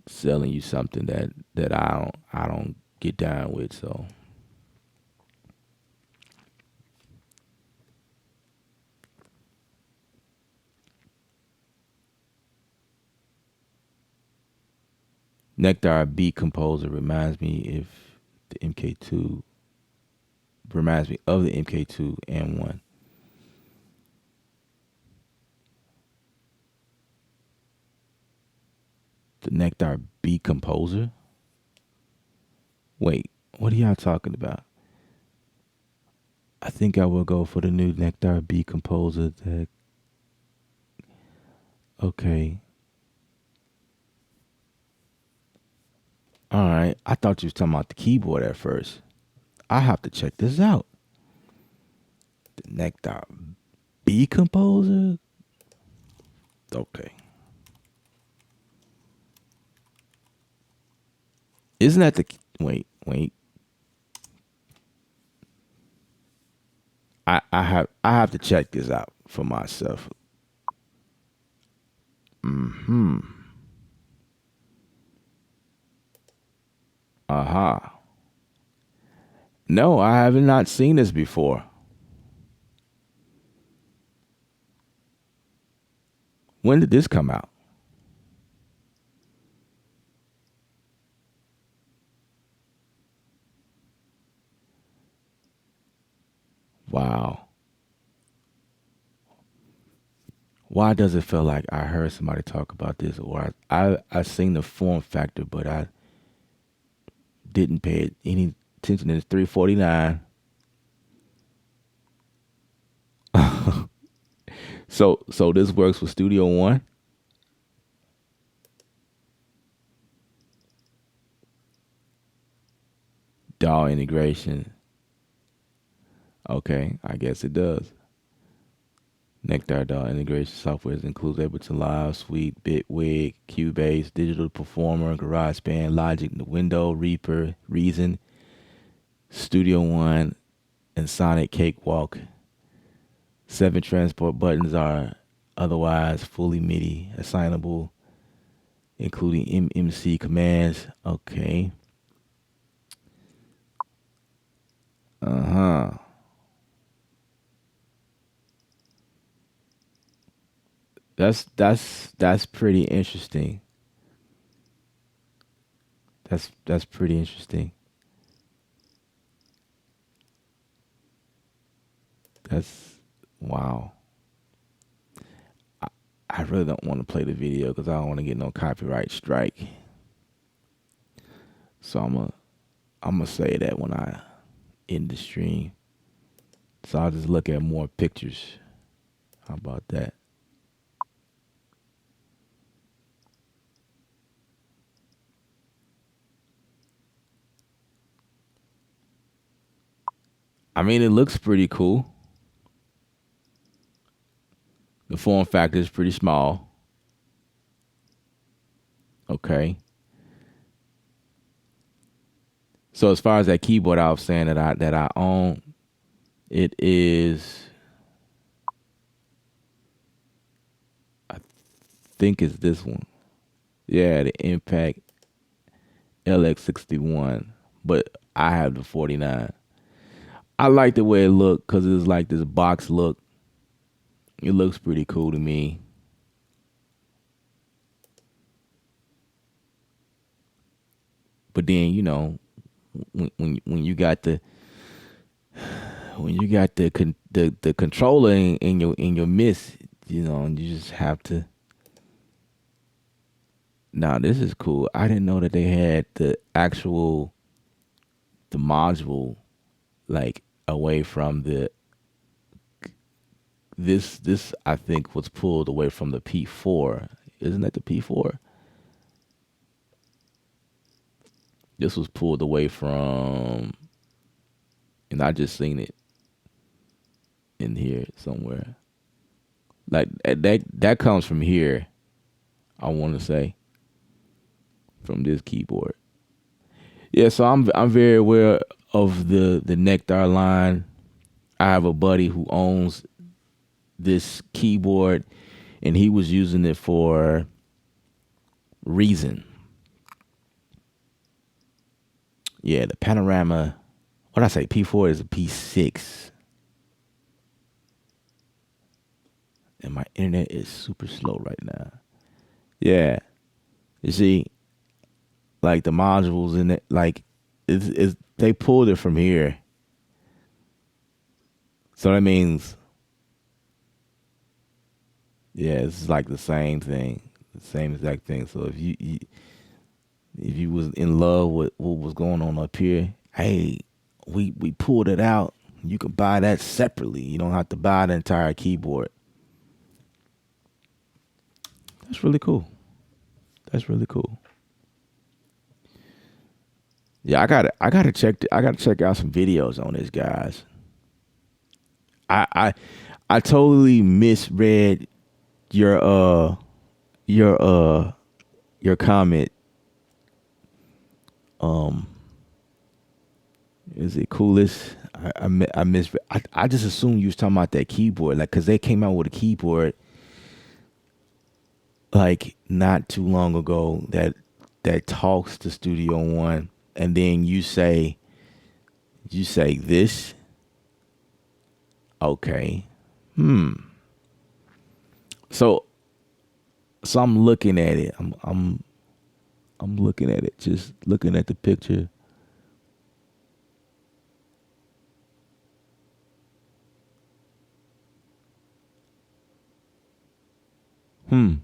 selling you something that I don't get down with. So Nectar Beat Composer the MK2 reminds me of the MK2 and one. The Nectar Beat Composer. Wait, what are y'all talking about? I think I will go for the new Nectar Beat Composer. Okay. All right. I thought you was talking about the keyboard at first. I have to check this out. The Nectar Beat Composer. Okay. Isn't that the wait? I have to check this out for myself. Hmm. Aha. No, I have not seen this before. When did this come out? Wow. Why does it feel like I heard somebody talk about this, or I seen the form factor, but I didn't pay any attention? It's 349. So this works with Studio One. DAW integration. Okay, I guess it does. Nectar DAW integration software includes Ableton Live, Suite, Bitwig, Cubase, Digital Performer, GarageBand, Logic, Window, Reaper, Reason, Studio One, and Sonic Cakewalk. 7 transport buttons are otherwise fully MIDI assignable, including MMC commands. Okay. Uh-huh. That's pretty interesting. That's pretty interesting. That's wow. I really don't want to play the video because I don't want to get no copyright strike. So I'm gonna say that when I end the stream. So I'll just look at more pictures. How about that? I mean, it looks pretty cool. The form factor is pretty small. Okay. So as far as that keyboard I was saying that I own, it is I think it's this one. Yeah, the Impact LX61. But I have the 49. I like the way it looked because it's like this box look. It looks pretty cool to me. But then when you got the controller in your midst, and you just have to. Now this is cool. I didn't know that they had the module like away from the this I think was pulled away from the P4. Isn't that the P4? This was pulled away from, and I just seen it in here somewhere. Like that comes from here. I want to say from this keyboard. Yeah, so I'm very aware of the Nectar line. I have a buddy who owns this keyboard, and he was using it for Reason. Yeah, the Panorama. What I say? P4 is a P6, and my internet is super slow right now. Yeah, you see, like the modules in it, like it's they pulled it from here, so that means yeah, it's like the same thing, the same exact thing. So if you was in love with what was going on up here, hey, we pulled it out. You can buy that separately. You don't have to buy the entire keyboard. That's really cool. That's really cool. Yeah, I gotta check out some videos on this, guys. I I I totally misread your your uh your comment. Um, is it coolest? I mis I just assumed you was talking about that keyboard, like, cause they came out with a keyboard like not too long ago that talks to Studio One, and then you say this. Okay, hmm. So I'm looking at it. I'm looking at it. Just looking at the picture. Hmm.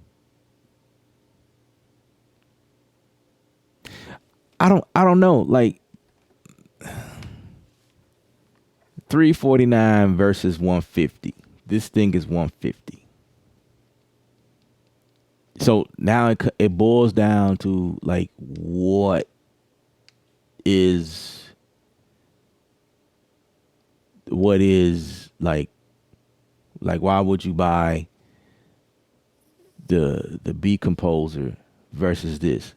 I don't know. Like 349 versus 150. This thing is 150. So now it boils down to like is what is like why would you buy the beat composer versus this?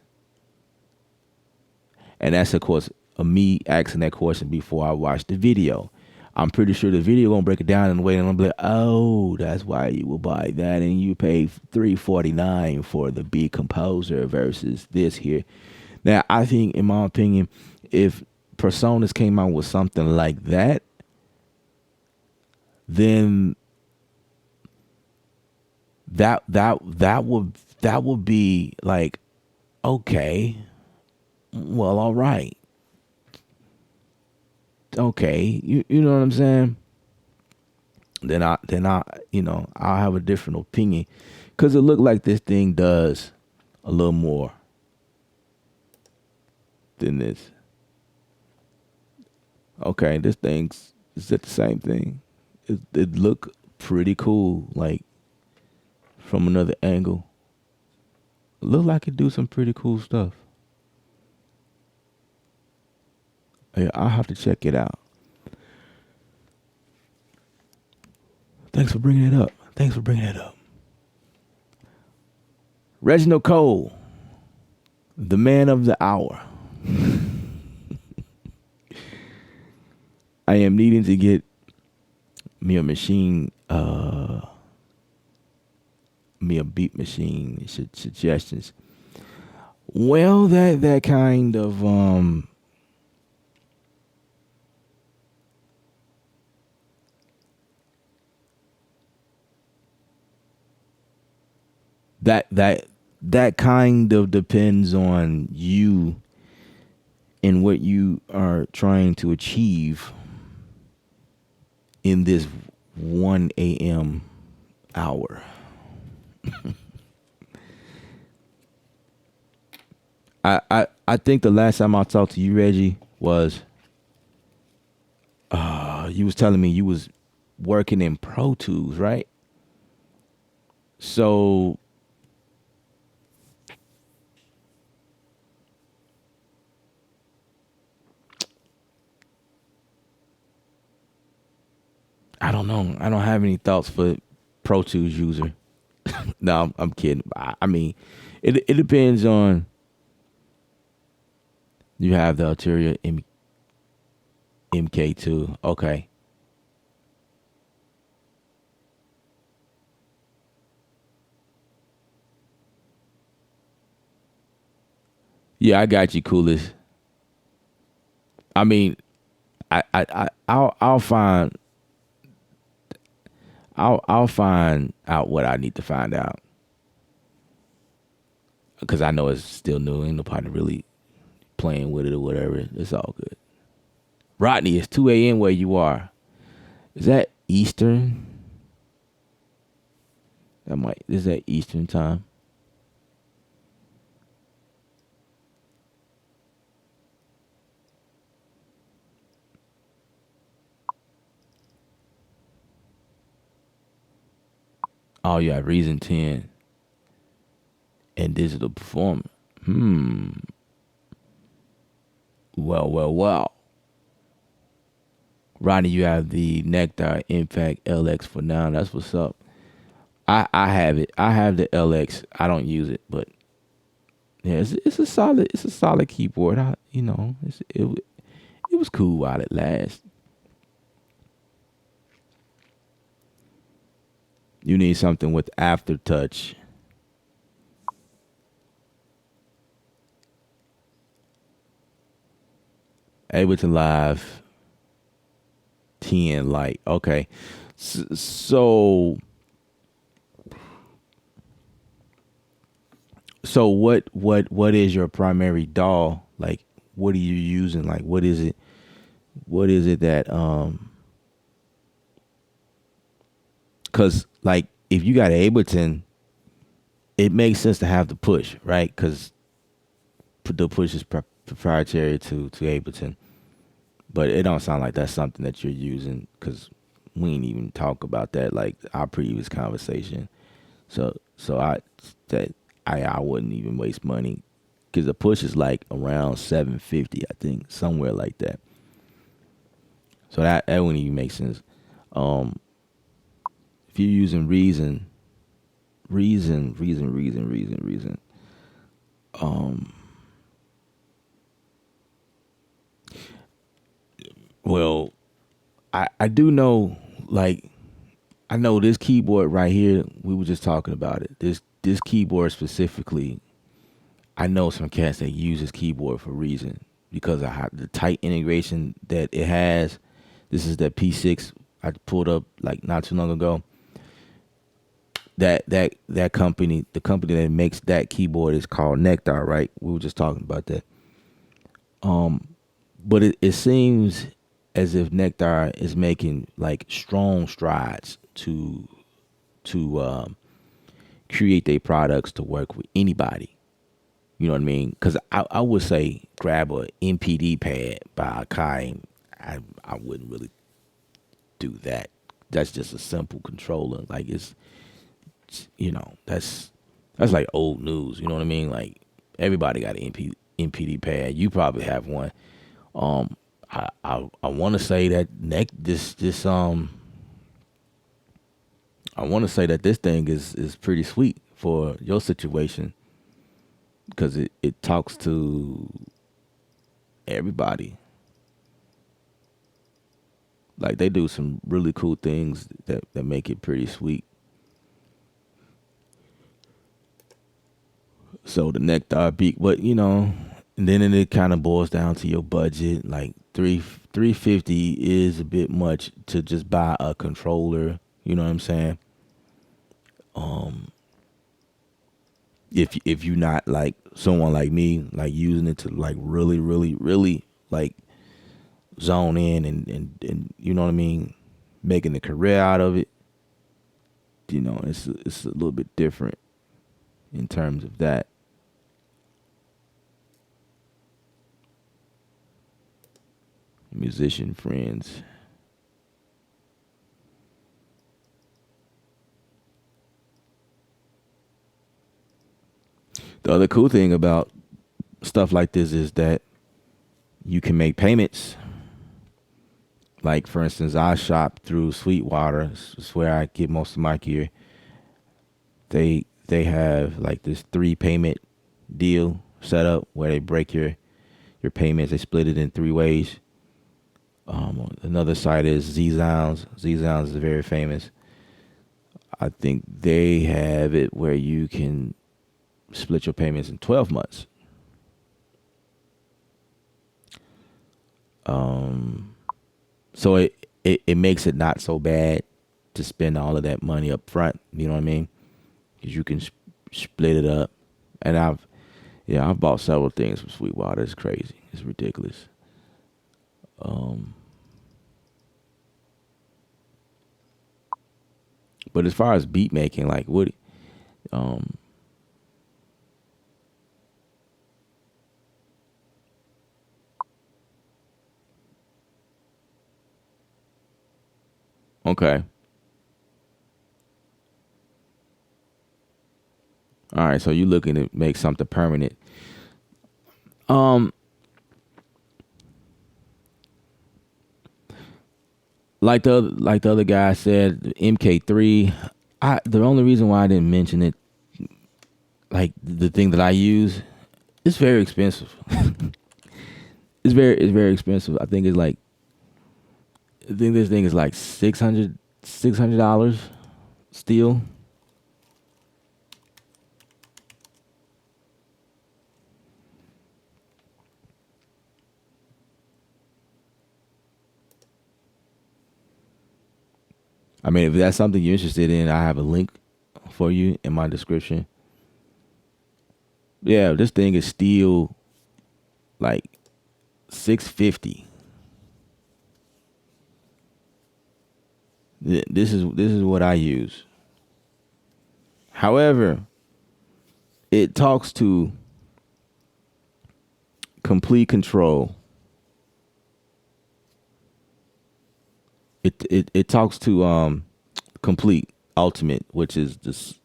And that's of course me asking that question before I watch the video. I'm pretty sure the video gonna break it down in a way, and I'm gonna be like, oh, that's why you will buy that, and you pay $349 for the beat composer versus this here. Now, I think, in my opinion, if Personas came out with something like that, then that would be like, okay, well, all right, okay, you know what I'm saying? Then I I'll have a different opinion, because it looked like this thing does a little more than this. Okay, this thing's is it the same thing? It look pretty cool, like from another angle. It look like it do some pretty cool stuff. Yeah, I'll have to check it out. Thanks for bringing it up. Thanks for bringing it up. Reginald Cole, the man of the hour. I am needing to get me a machine, me a beat machine suggestions. Well, that kind of that kind of depends on you and what you are trying to achieve in this 1 a.m. hour. I think the last time I talked to you, Reggie, was you was telling me you was working in Pro Tools, right? So I don't know. I don't have any thoughts for Pro Tools user. No, I'm kidding. I mean, it depends on. You have the Ulterior MK2. Okay. Yeah, I got you, coolest. I mean, I'll find I'll find out what I need to find out, because I know it's still new. Ain't nobody really playing with it or whatever. It's all good. Rodney, it's 2 a.m. where you are. Is that Eastern? Is that Eastern time? Oh yeah, Reason 10 and Digital Performer. Well. Rodney, you have the Nectar Impact LX for now. That's what's up. I have it. I have the LX. I don't use it, but yeah, it's a solid keyboard. It was cool while it lasts. You need something with aftertouch. Ableton Live 10 Lite. Okay. So what is your primary DAW? Like, what are you using? Like, what is it? What is it that cuz like if you got Ableton, it makes sense to have the push, right? Cuz the push is proprietary to Ableton. But it don't sound like that's something that you're using, cuz we ain't even talk about that like our previous conversation. So I that I wouldn't even waste money because the push is like around 750, I think, somewhere like that. So that wouldn't even make sense. Um, if you're using reason. Um, well, I do know, like, I know this keyboard right here. We were just talking about it. This keyboard specifically, I know some cats that use this keyboard for reason because of how the tight integration that it has. This is that P6 I pulled up like not too long ago. That company, the company that makes that keyboard is called Nectar, right? We were just talking about that. But it seems as if Nectar is making like strong strides to create their products to work with anybody. You know what I mean? Because I would say grab a MPD pad by Akai. I wouldn't really do that. That's just a simple controller. Like that's like old news. You know what I mean? Like everybody got an MPD pad. You probably have one. I want to say that I want to say that this thing is pretty sweet for your situation because it talks to everybody. Like they do some really cool things that make it pretty sweet. So the Nectar beat, but and then it kind of boils down to your budget. Like 350 is a bit much to just buy a controller. You know what I'm saying? If you're not like someone like me, like using it to like really like zone in and you know what I mean, making a career out of it. It's a little bit different in terms of that. Musician friends. The other cool thing about stuff like this is that you can make payments. Like for instance, I shop through Sweetwater. It's where I get most of my gear. They have like this 3 payment deal set up where they break your payments. They split it in 3 ways. Another site is Z Sounds. Z Sounds is very famous. I think they have it where you can split your payments in 12 months. So it makes it not so bad to spend all of that money up front. You know what I mean? Because you can split it up. And I've bought several things from Sweetwater. It's crazy. It's ridiculous. But as far as beat making, like what, um, okay, all right. So you looking to make something permanent? Um, like the other guy said, MK3. The only reason why I didn't mention it, like the thing that I use, it's very expensive. It's very expensive. I think this thing is like $600 still. I mean, if that's something you're interested in, I have a link for you in my description. Yeah, this thing is still like 650. This is what I use. However, it talks to complete control. It talks to complete ultimate, which is this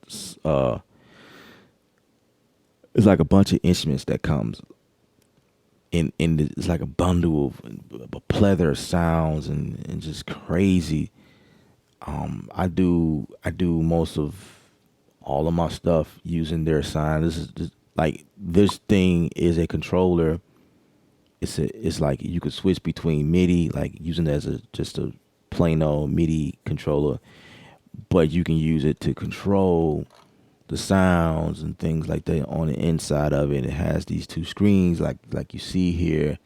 It's like a bunch of instruments that comes it's like a bundle of a plethora of sounds and just crazy. I do most of all of my stuff using their sign. This is just, like this thing is a controller. It's like you could switch between MIDI, like using it as a just a plain old MIDI controller, but you can use it to control the sounds and things like that on the inside of it. It has these two screens like you see here,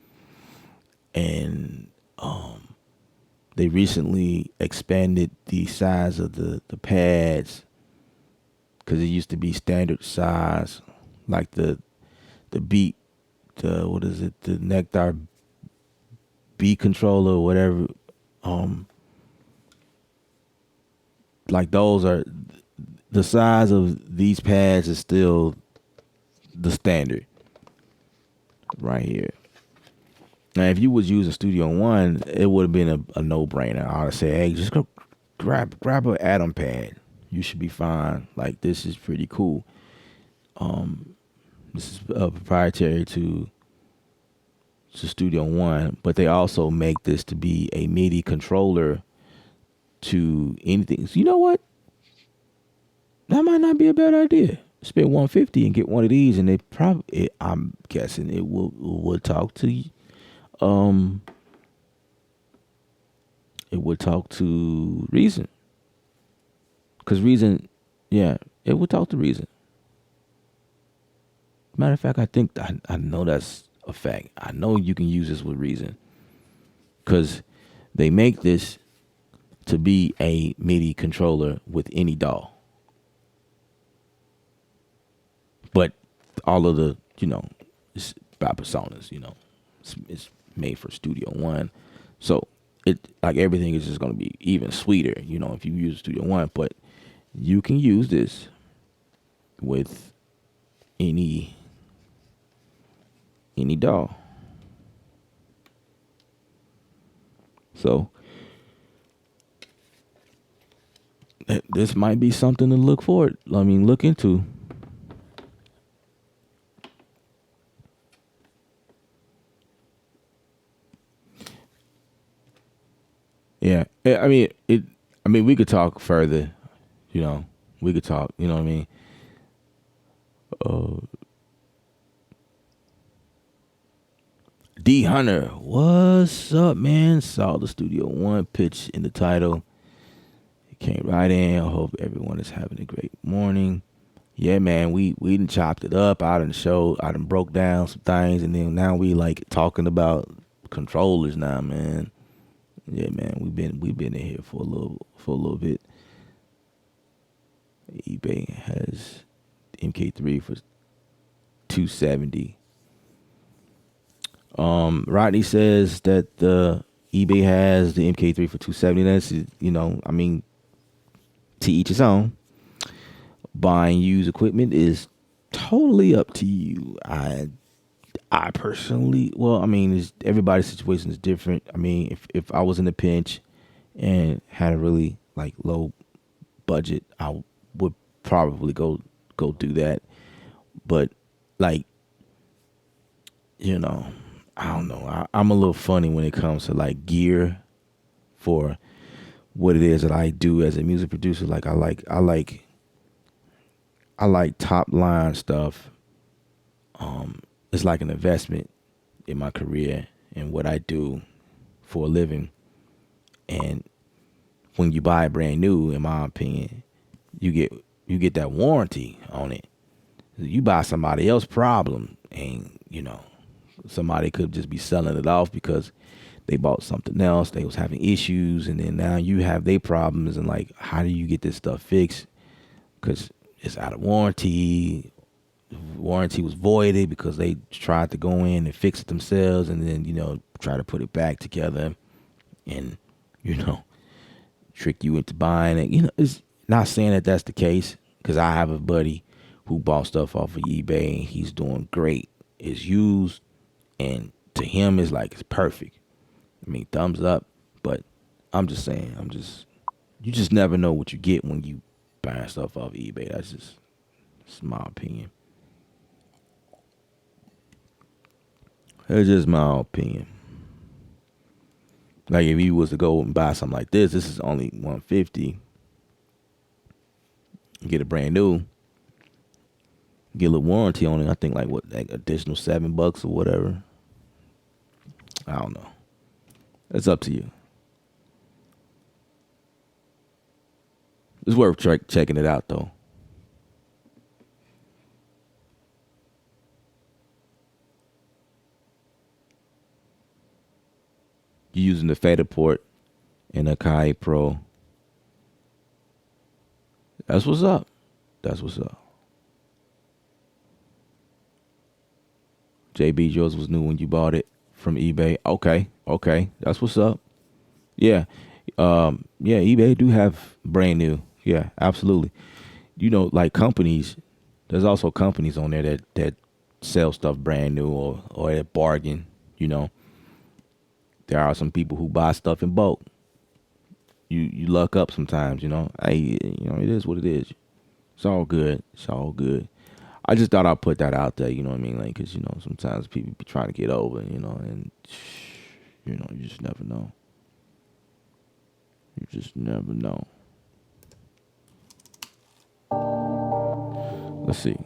and they recently expanded the size of the pads because it used to be standard size, like the beat, the what is it, the Nectar beat controller or whatever. Um, like those are the size of these pads is still the standard right here. Now, if you was using Studio One, it would have been a no brainer. I would say, hey, just go grab an Atom pad. You should be fine. Like this is pretty cool. This is proprietary to Studio One, but they also make this to be a MIDI controller to anything. So you know what? That might not be a bad idea. Spend 150 and get one of these, and they probably. I'm guessing it will talk to you. Um, it would talk to Reason, cause Reason, yeah, it would talk to Reason. Matter of fact, I think I know that's a fact. I know you can use this with Reason, cause they make this to be a MIDI controller with any DAW. But all of the, it's by personas, it's made for Studio One. So it like everything is just gonna be even sweeter, if you use Studio One. But you can use this with any DAW. So this might be something to look into. Yeah, I mean it. I mean, we could talk further. You know, we could talk. You know what I mean? Uh, D Hunter, what's up, man? Saw the Studio One pitch in the title. It came right in. I hope everyone is having a great morning. Yeah, man, we done chopped it up. I done showed. I done broke down some things, and then now we like talking about controllers now, man. Yeah, man, we've been in here for a little bit. eBay has MK3 for 270. Rodney says that the eBay has the MK3 for 270. That's I mean, to each his own. Buying used equipment is totally up to you. I personally, well, I mean, everybody's situation is different. I mean, if I was in a pinch and had a really like low budget, I would probably go do that. But like, I don't know. I'm a little funny when it comes to like gear for what it is that I do as a music producer. Like I like top line stuff. It's like an investment in my career and what I do for a living. And when you buy it brand new, in my opinion, you get that warranty on it. You buy somebody else's problem, and somebody could just be selling it off because they bought something else. They was having issues, and then now you have their problems. And like, how do you get this stuff fixed? Because it's out of warranty. Warranty was voided because they tried to go in and fix it themselves, and then try to put it back together, and you know trick you into buying it. It's not saying that that's the case, because I have a buddy who bought stuff off of eBay and he's doing great. It's used, and to him it's perfect. I mean, thumbs up. But I'm just saying, you just never know what you get when you buy stuff off eBay. That's my opinion. It's just my opinion. Like if you was to go and buy something like this is only 150. Get a brand new. Get a little warranty on it. I think like additional $7 or whatever. I don't know. It's up to you. It's worth checking it out though. You're using the Fader port in a Kai Pro. That's what's up. That's what's up. JB, yours was new when you bought it from eBay. Okay. That's what's up. Yeah. Yeah, eBay do have brand new. Yeah, absolutely. You know, like companies, there's also companies on there that sell stuff brand new or at bargain, you know. There are some people who buy stuff in bulk. You luck up sometimes, you know. It is what it is. It's all good. It's all good. I just thought I'd put that out there, you know what I mean? Like, because, you know, sometimes people be trying to get over, you know, and, you know, you just never know. You just never know. Let's see.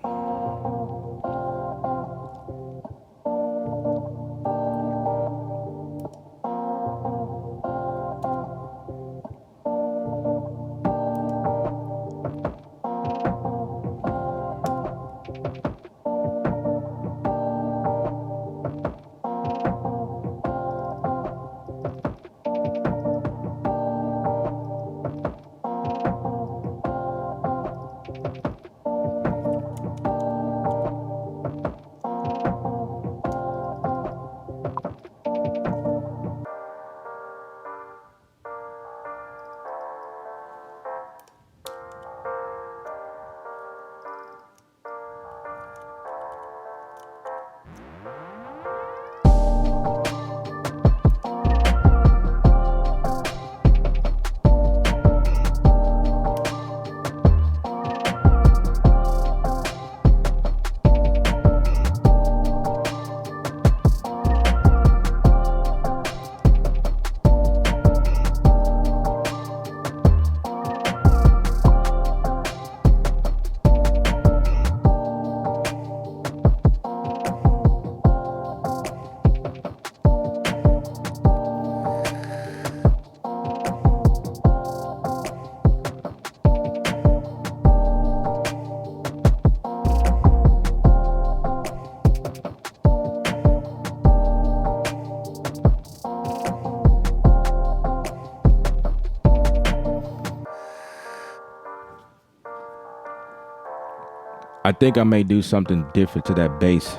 I think I may do something different to that bass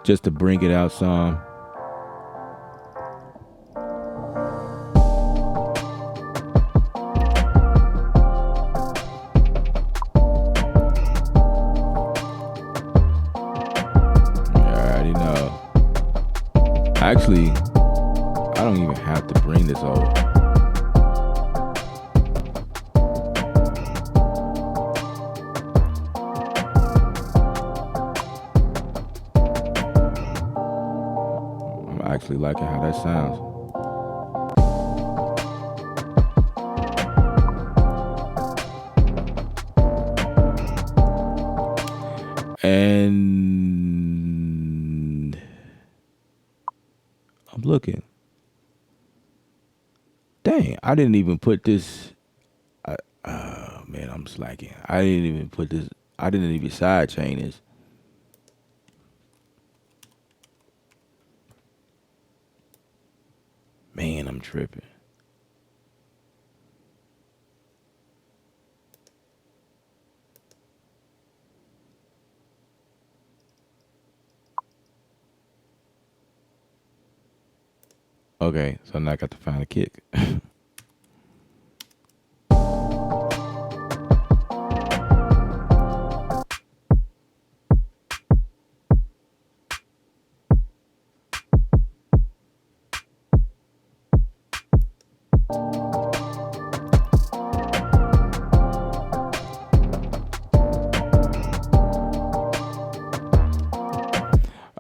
just to bring it out some. You already know. Actually, I don't even have to bring this over. Actually liking how that sounds. And I'm looking. Dang, I didn't even put this. Man, I'm slacking. I didn't even put this. I didn't even sidechain this. Man, I'm tripping. Okay, so now I got to find a kick.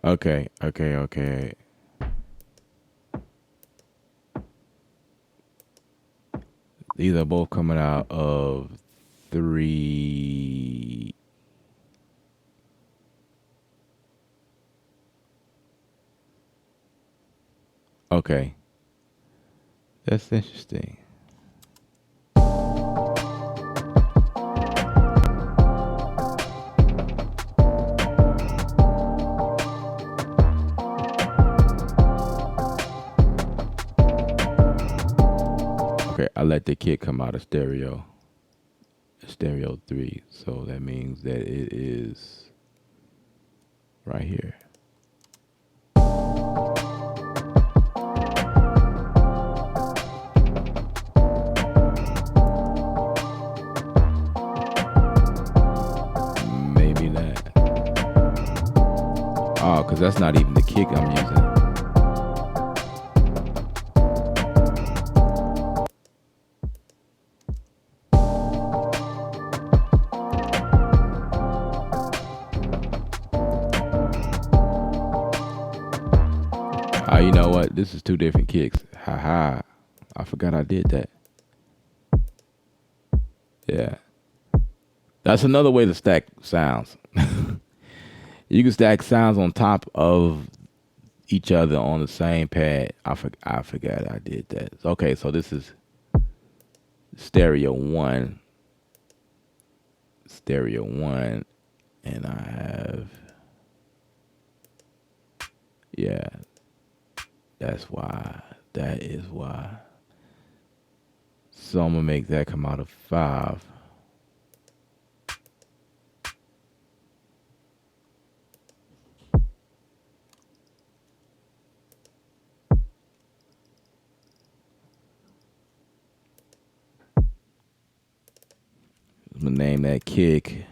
Okay, okay, okay. These are both coming out of 3. Okay, that's interesting. Okay, I let the kick come out of stereo 3, so that means that it is right here. Maybe not. Oh, because that's not even the kick I'm using. You know what? This is 2 different kicks. Haha. I forgot I did that. Yeah. That's another way to stack sounds. You can stack sounds on top of each other on the same pad. I forgot I did that. Okay, so this is stereo 1. Stereo 1. And I have... Yeah. That's why. That is why. So I'm going to make that come out of 5. I'm going to name that kick.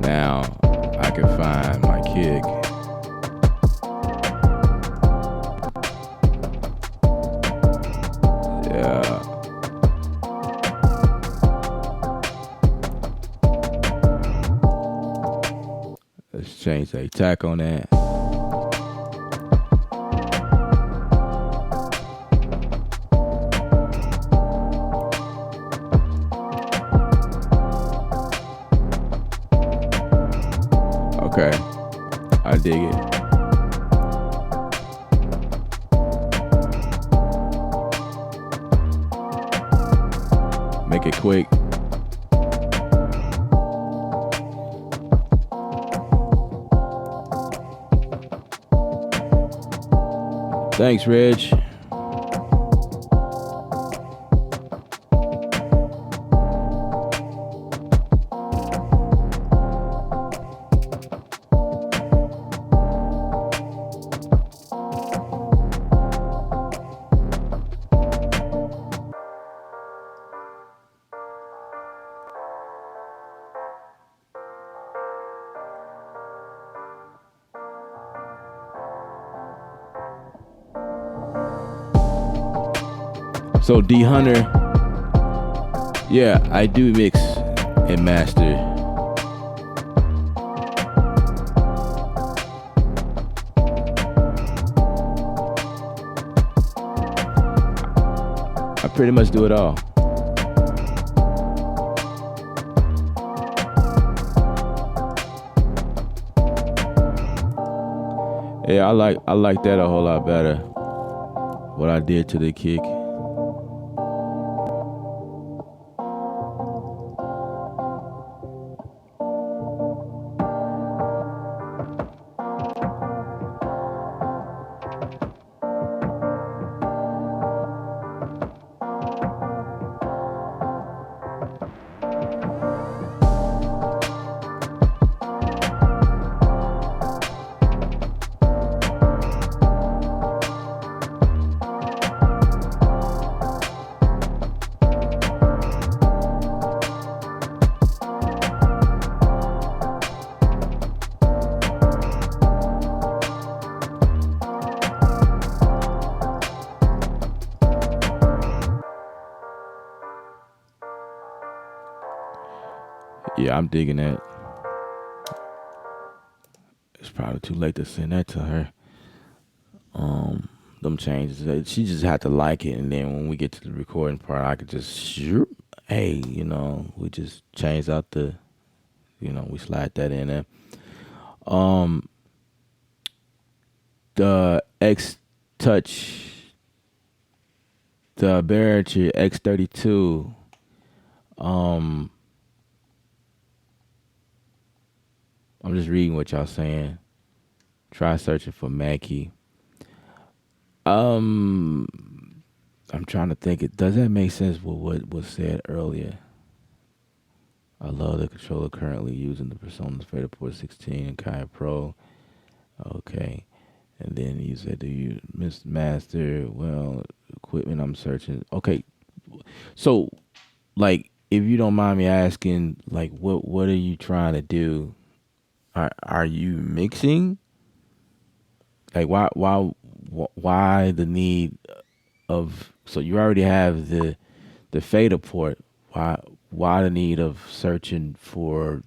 Now I can find my kick. Yeah. Let's change the attack on that. Okay, I dig it. Make it quick. Thanks, Reg. So D Hunter, yeah, I do mix and master. I pretty much do it all. Yeah, I like that a whole lot better. What I did to the kick. Yeah, I'm digging that. It's probably too late to send that to her. Them changes. She just had to like it, and then when we get to the recording part, I could just shoop. Hey, we just changed out we slide that in there. Um, the X Touch, the Behringer X32. Um, I'm just reading what y'all saying. Try searching for Mackie. I'm trying to think. Does that make sense with what was said earlier? I love the controller currently using the Persona's Faderport 16 and Kai Pro. Okay. And then you said, do you miss master? Well, equipment I'm searching. Okay. So, like, if you don't mind me asking, like, what are you trying to do? Are you mixing? Like, why the need of? So you already have the fader port. Why the need of searching for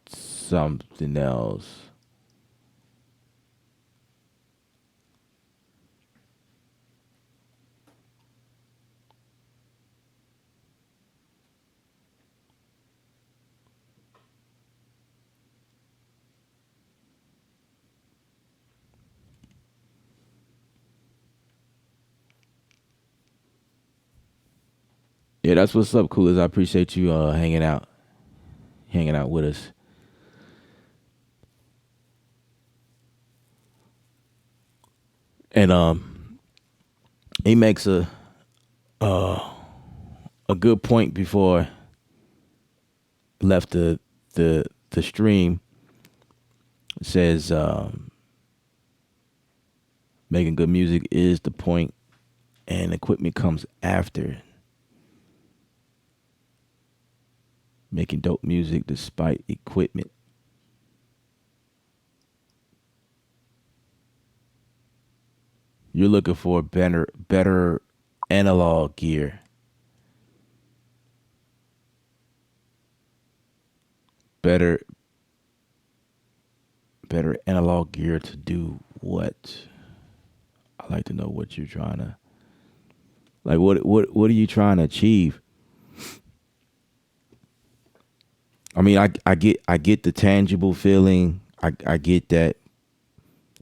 something else? Yeah, that's what's up, coolers. I appreciate you hanging out with us. And he makes a good point before left the stream. It says making good music is the point, and equipment comes after. Making dope music despite equipment. You're looking for better analog gear. Better better analog gear to do what? I like to know what you're trying to like. What are you trying to achieve? I mean, I get the tangible feeling. I get that,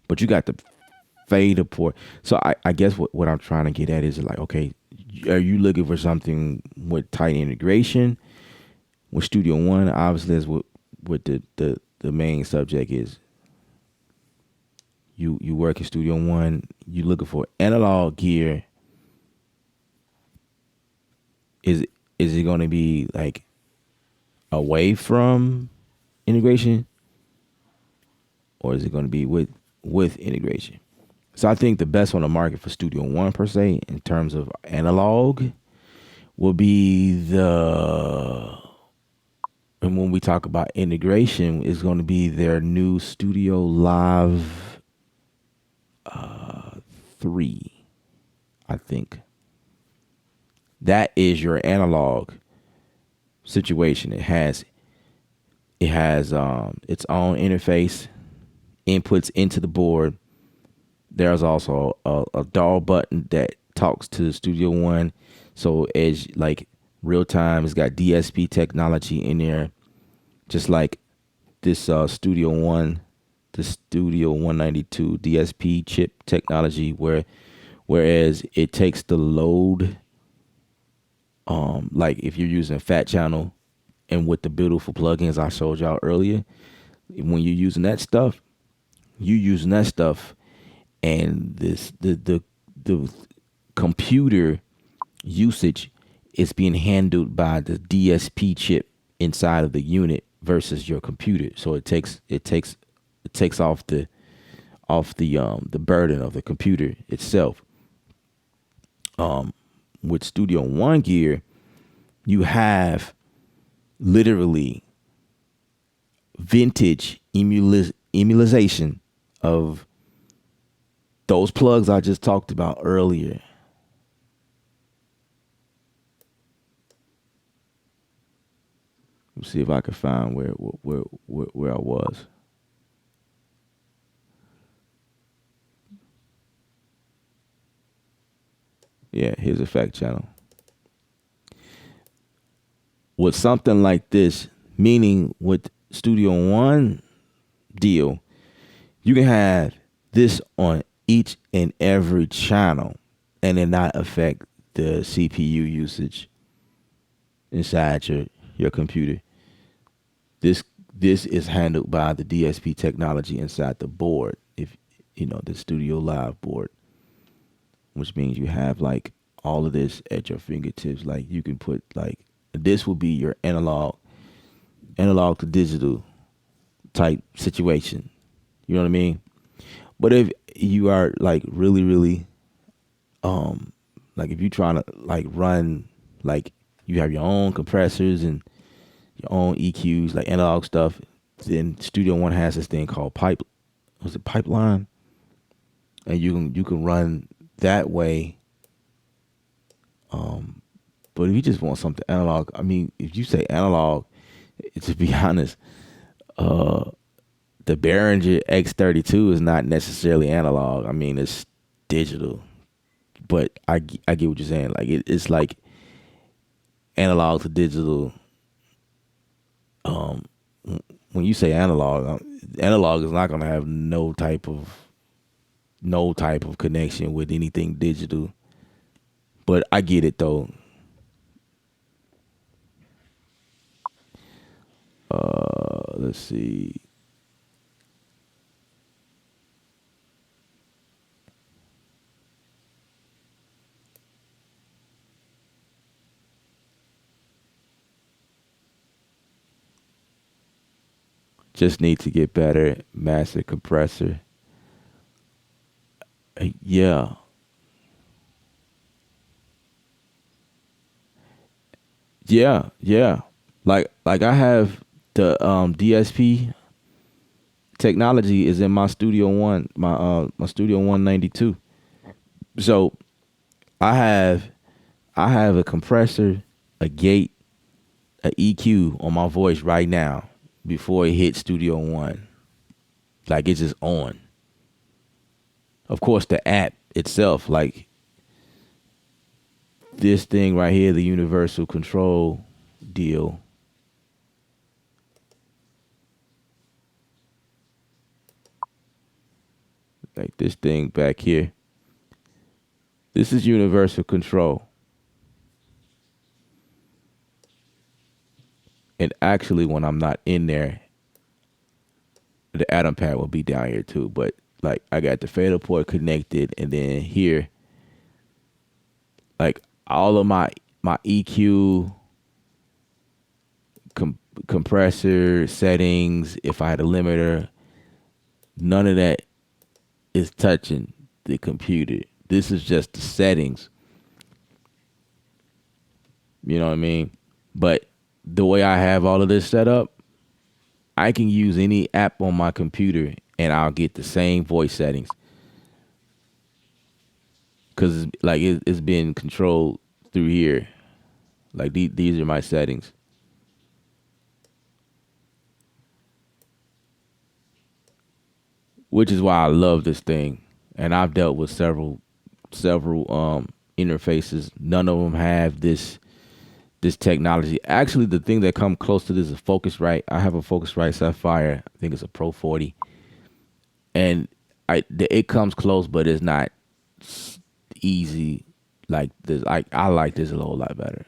but you got the fader port. So I guess what I'm trying to get at is like, okay, are you looking for something with tight integration with Studio One? Obviously, that's what the main subject is. You work in Studio One. You looking for analog gear. Is is it going to be like away from integration, or is it going to be with integration? So I think the best on the market for Studio One per se, in terms of analog, will be and when we talk about integration, is going to be their new Studio Live 3. I think that is your analog situation. It has its own interface, inputs into the board. There's also a DAW button that talks to Studio One. So as like real time, it's got DSP technology in there, just like this the Studio 192 DSP chip technology, whereas it takes the load, like if you're using Fat Channel and with the beautiful plugins I showed y'all earlier, when you're using that stuff, and the computer usage is being handled by the DSP chip inside of the unit versus your computer. So it takes off the burden of the computer itself. With Studio One gear, you have literally vintage emulation of those plugs I just talked about earlier. Let's see if I can find where I was. Yeah, here's effect channel. With something like this, meaning with Studio One deal, you can have this on each and every channel and it not affect the CPU usage inside your computer. This this is handled by the DSP technology inside the board. If you know the Studio Live board, which means you have like all of this at your fingertips. Like you can put like this will be your analog to digital type situation. You know what I mean? But if you are like really like if you trying to like run like you have your own compressors and your own EQs like analog stuff, then Studio One has this thing called pipeline, and you can run that way. But if you just want something analog, I mean, if you say analog, to be honest, uh, the Behringer X32 is not necessarily analog. I mean, it's digital. But I get what you're saying. Like it's like analog to digital. Um, when you say analog, analog is not gonna have no type of connection with anything digital. But I get it though. Let's see. Just need to get better master compressor. Yeah, yeah. Like I have the DSP technology is in my Studio One, my Studio 192. So I have I have a compressor, a gate, a EQ on my voice right now before it hits Studio One. Like it's just on. Of course, the app itself, like this thing right here, the universal control deal. Like this thing back here. This is universal control. And actually, when I'm not in there, the Atom pad will be down here too. But like I got the fader port connected, and then here, like all of my EQ, compressor settings, if I had a limiter, none of that is touching the computer. This is just the settings. You know what I mean? But the way I have all of this set up, I can use any app on my computer and I'll get the same voice settings because like it's been controlled through here. Like these are my settings, which is why I love this thing. And I've dealt with several interfaces. None of them have this technology. Actually, the thing that come close to this is Focusrite. I have a Focusrite Sapphire. I think it's a Pro 40, and it comes close, but it's not easy like this. I like this a whole lot better.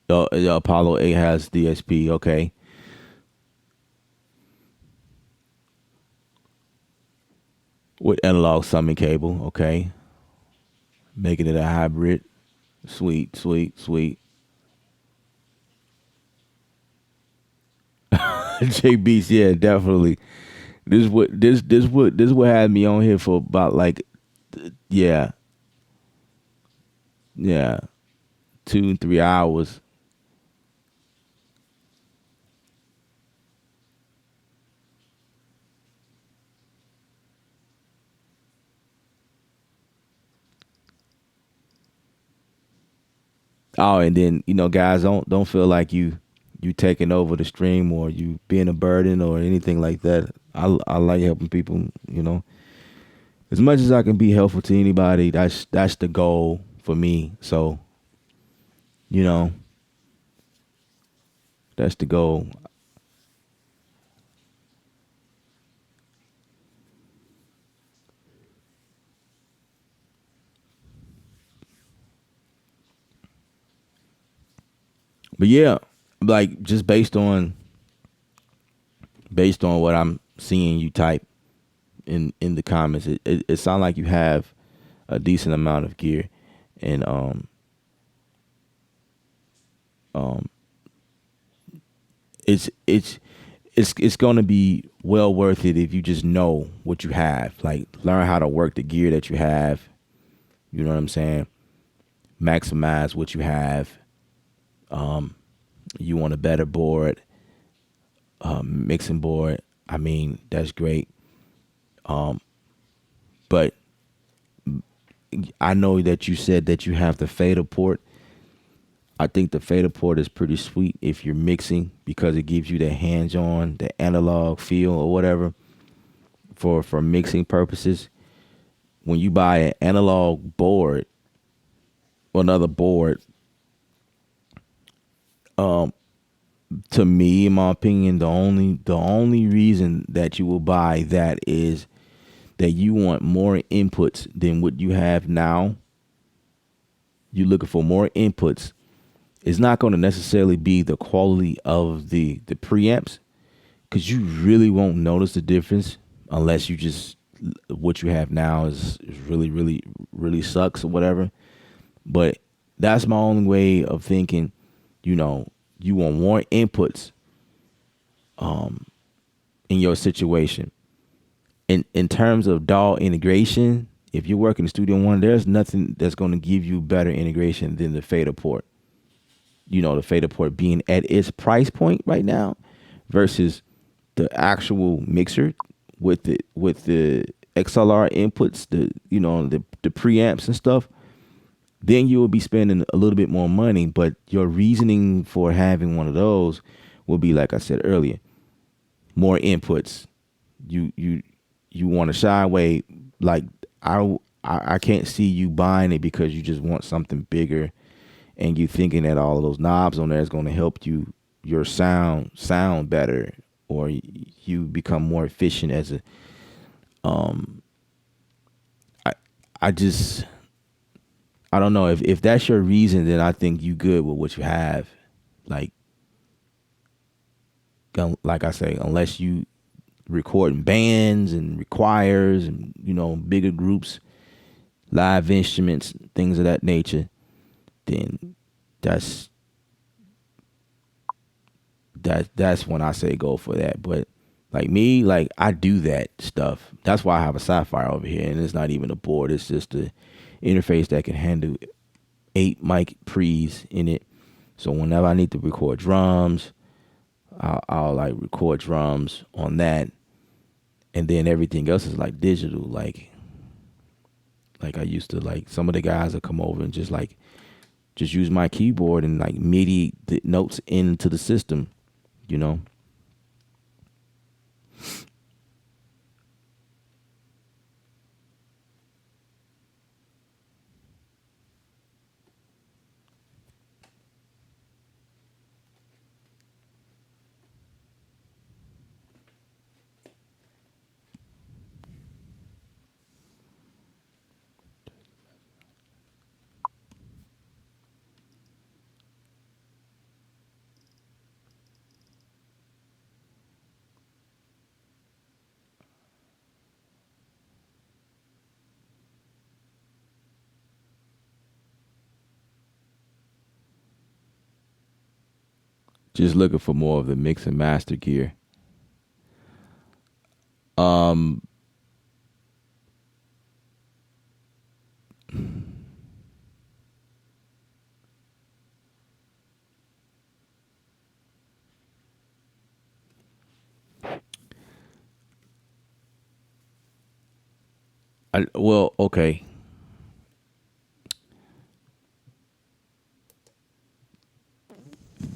The Apollo 8 has DSP. Okay, with analog summing cable. Okay, making it a hybrid. Sweet, sweet, sweet. JB's, yeah, definitely. This what had me on here for about like yeah, yeah, 2 3 hours. Oh, and then guys, don't feel like you taking over the stream or you being a burden or anything like that. I like helping people. As much as I can be helpful to anybody. That's the goal for me. So you know that's the goal. But yeah, like just based on what I'm seeing you type in the comments, it sounds like you have a decent amount of gear, and um, it's going to be well worth it if you just know what you have. Like learn how to work the gear that you have. You know what I'm saying? Maximize what you have. You want a better board, mixing board. I mean, that's great. But I know that you said that you have the fader port. I think the fader port is pretty sweet if you're mixing because it gives you the hands-on, the analog feel or whatever for mixing purposes. When you buy an analog board or another board, to me, in my opinion, the only reason that you will buy that is that you want more inputs than what you have now. You're looking for more inputs. It's not going to necessarily be the quality of the preamps because you really won't notice the difference unless you just what you have now is really really really sucks or whatever. But that's my only way of thinking. You know, you want more inputs in your situation. In terms of DAW integration, if you're working in Studio One, there's nothing that's going to give you better integration than the fader port. The fader port being at its price point right now versus the actual mixer with the XLR inputs, the preamps and stuff. Then you will be spending a little bit more money, but your reasoning for having one of those will be, like I said earlier, more inputs. You want to shy away. Like I can't see you buying it because you just want something bigger, and you thinking that all of those knobs on there is going to help your sound better, or you become more efficient as a. I I just I don't know if that's your reason, then I think you good with what you have. Like like I say, unless you record in bands and requires and bigger groups, live instruments, things of that nature, then that's that's when I say go for that. But like me, like I do that stuff. That's why I have a Sapphire over here, and it's not even a board. It's just the interface that can handle 8 mic pre's in it. So whenever I need to record drums, I'll like record drums on that, and then everything else is like digital. Like I used to, like some of the guys that come over and just use my keyboard and like MIDI the notes into the system, you know. Just looking for more of the mix and master gear. Um, well, okay.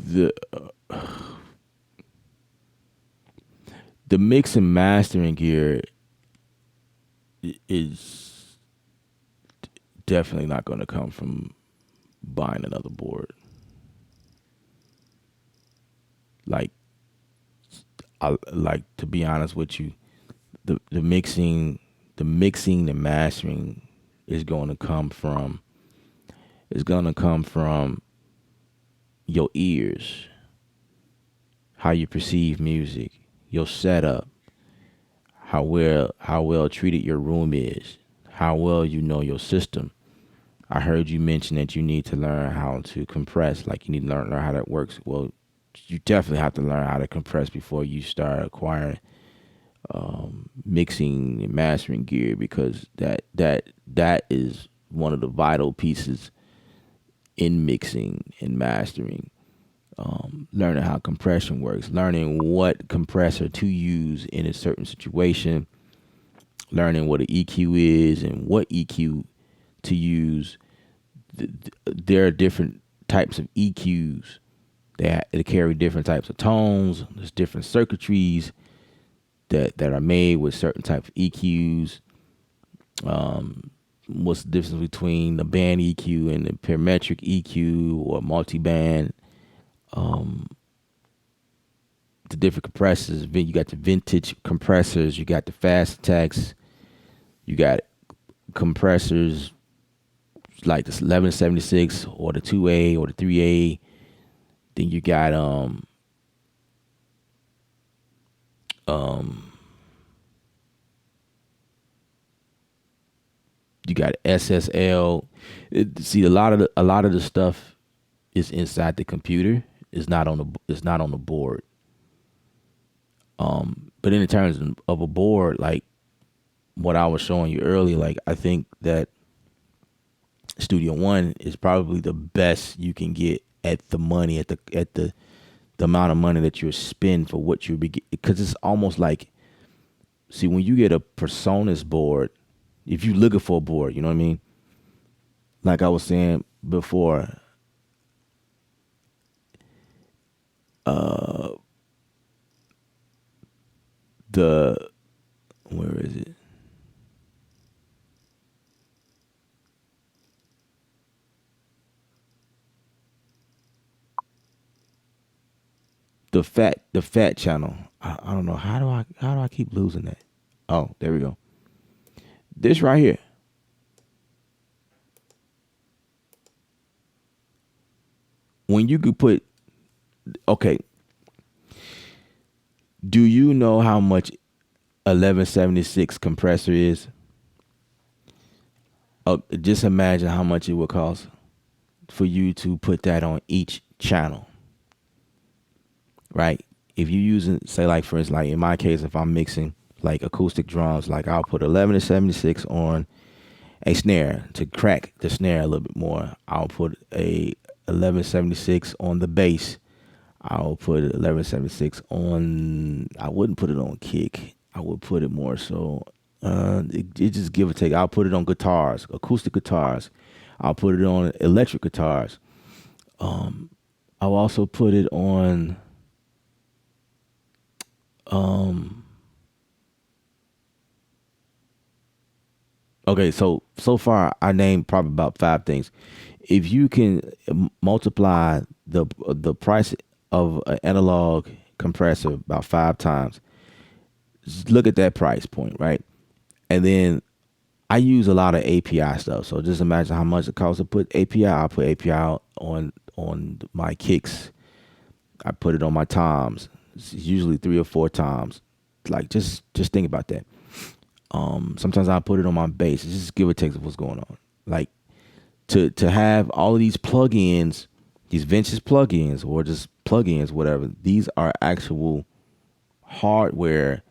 the the mix and mastering gear is definitely not going to come from buying another board. Like, I like to be honest with you, the mixing, the mastering is going to come from your ears, how you perceive music, your setup, how well treated your room is, how well you know your system. I heard you mention that you need to learn how to compress, like you need to learn how that works. Well, you definitely have to learn how to compress before you start acquiring mixing and mastering gear, because that is one of the vital pieces in mixing and mastering. Learning how compression works, learning what compressor to use in a certain situation, learning what an EQ is and what EQ to use. There are different types of EQs that carry different types of tones. There's different circuitries that are made with certain types of EQs. What's the difference between the band EQ and the parametric EQ or multi-band? The different compressors. You got the vintage compressors. You got the fast attacks. You got compressors like the 1176 or the 2A or the 3A. Then you got you got SSL. See, a lot of the stuff is inside the computer. It's not on the board. But in terms of a board, like what I was showing you earlier, like I think that Studio One is probably the best you can get at the money, at the amount of money that you spend for what you be, because it's almost like, see, when you get a Personas board, if you looking for a board, you know what I mean? Like I was saying before, the where is it? The fat channel. I don't know how do I keep losing that? Oh, there we go. This right here. When you could put, okay, do you know how much 1176 compressor is? Just imagine how much it would cost for you to put that on each channel, right? If you using, say, like for instance, like in my case, if I'm mixing like acoustic drums, like I'll put 1176 on a snare to crack the snare a little bit more. I'll put a 1176 on the bass. I'll put 1176 on. I wouldn't put it on kick. I would put it more so. It just give or take. I'll put it on guitars, acoustic guitars. I'll put it on electric guitars. I'll also put it on. Okay, so far I named probably about five things. If you can multiply the price of an analog compressor about five times, just look at that price point, right? And then I use a lot of API stuff. So just imagine how much it costs to put API. I put API on my kicks. I put it on my toms. It's usually three or four toms. Like just think about that. Sometimes I put it on my bass. It's just give or take of what's going on. Like to have all of these plugins, these vintage plugins or just plugins, whatever. These are actual hardware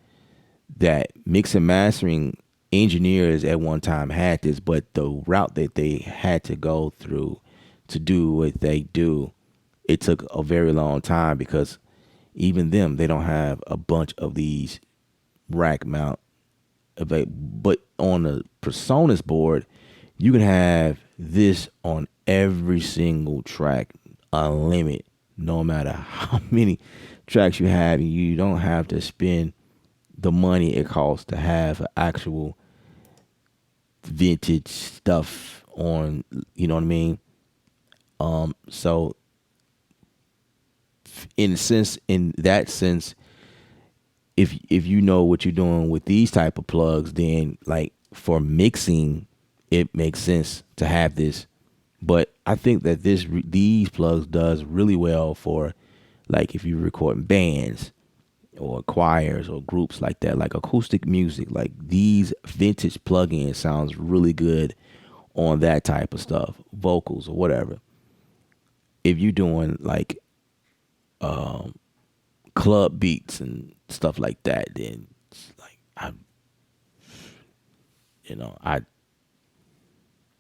that mix and mastering engineers at one time had this, but the route that they had to go through to do what they do, it took a very long time, because even them, they don't have a bunch of these rack mount available. But on the Personas board, you can have this on every single track, unlimited. no matter how many tracks you have. You don't have to spend the money it costs to have actual vintage stuff on. You know what I mean? So in that sense, if you know what you're doing with these type of plugs, then like for mixing, it makes sense to have this. But I think that these plugs does really well for like if you're recording bands or choirs or groups like that, like acoustic music. Like these vintage plugins sounds really good on that type of stuff, vocals or whatever. If you're doing like club beats and stuff like that, then it's like I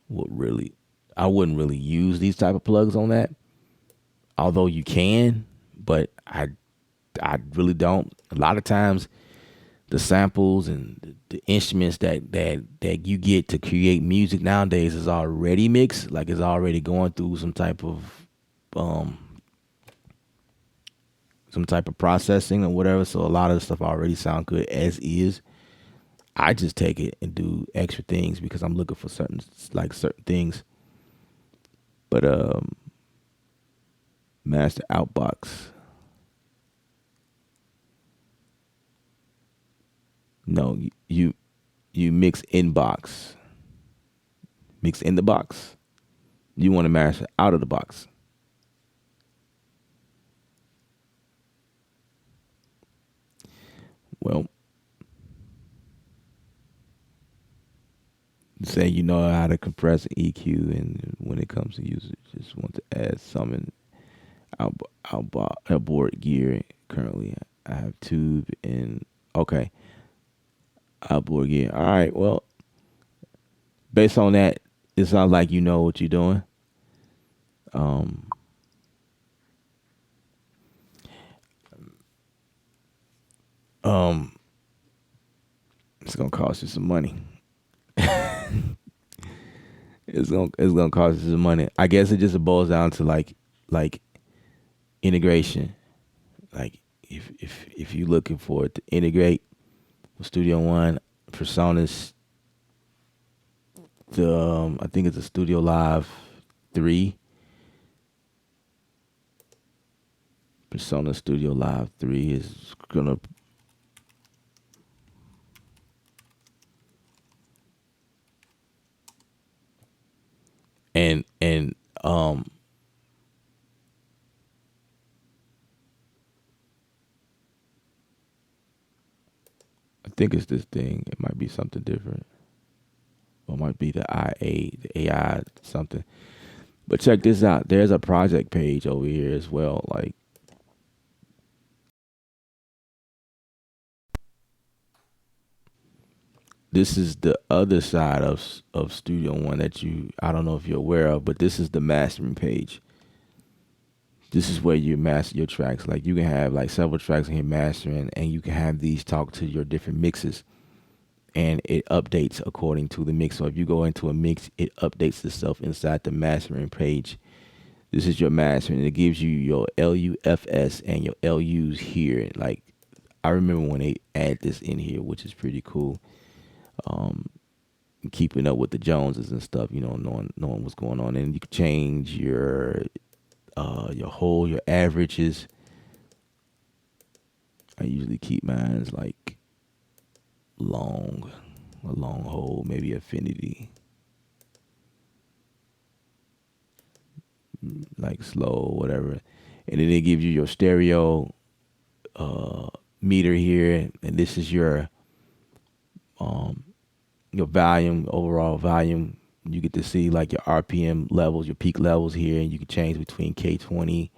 would really I wouldn't really use these type of plugs on that. Although you can, but I really don't. A lot of times the samples and the instruments that you get to create music nowadays is already mixed, like it's already going through um some type of processing or whatever. So a lot of the stuff already sound good as is. I just take it and do extra things because I'm looking for certain things. But master outbox. No, you mix inbox. Mix in the box. You want to master out of the box. Well, say you know how to compress an EQ, and when it comes to users, just want to add some in out, outboard gear. Currently, I have tube and okay, outboard gear. All right. Well, based on that, it sounds like you know what you're doing. Um, um, it's gonna cost you some money. It's gonna cost you some money. I guess it just boils down to like integration. Like if you're looking for it to integrate with Studio One, Personas, I think it's a Studio Live 3. Persona Studio Live 3 is gonna and I think it's this thing. It might be something different. Or it might be the AI something. But check this out. There's a project page over here as well. Like this is the other side of Studio One that I don't know if you're aware of, but this is the mastering page. This is where you master your tracks. Like you can have like several tracks in here mastering, and you can have these talk to your different mixes, and it updates according to the mix. So if you go into a mix, it updates itself inside the mastering page. This is your mastering. It gives you your LUFS and your LUs here. Like I remember when they add this in here, which is pretty cool. Um, Keeping up with the Joneses and stuff, knowing what's going on, and you can change your averages. I usually keep mine's like long, a long hold, maybe affinity, like slow, whatever. And then they give you your stereo uh, meter here, and this is um, your volume, overall volume. You get to see like your RPM levels, your peak levels here, and you can change between K20,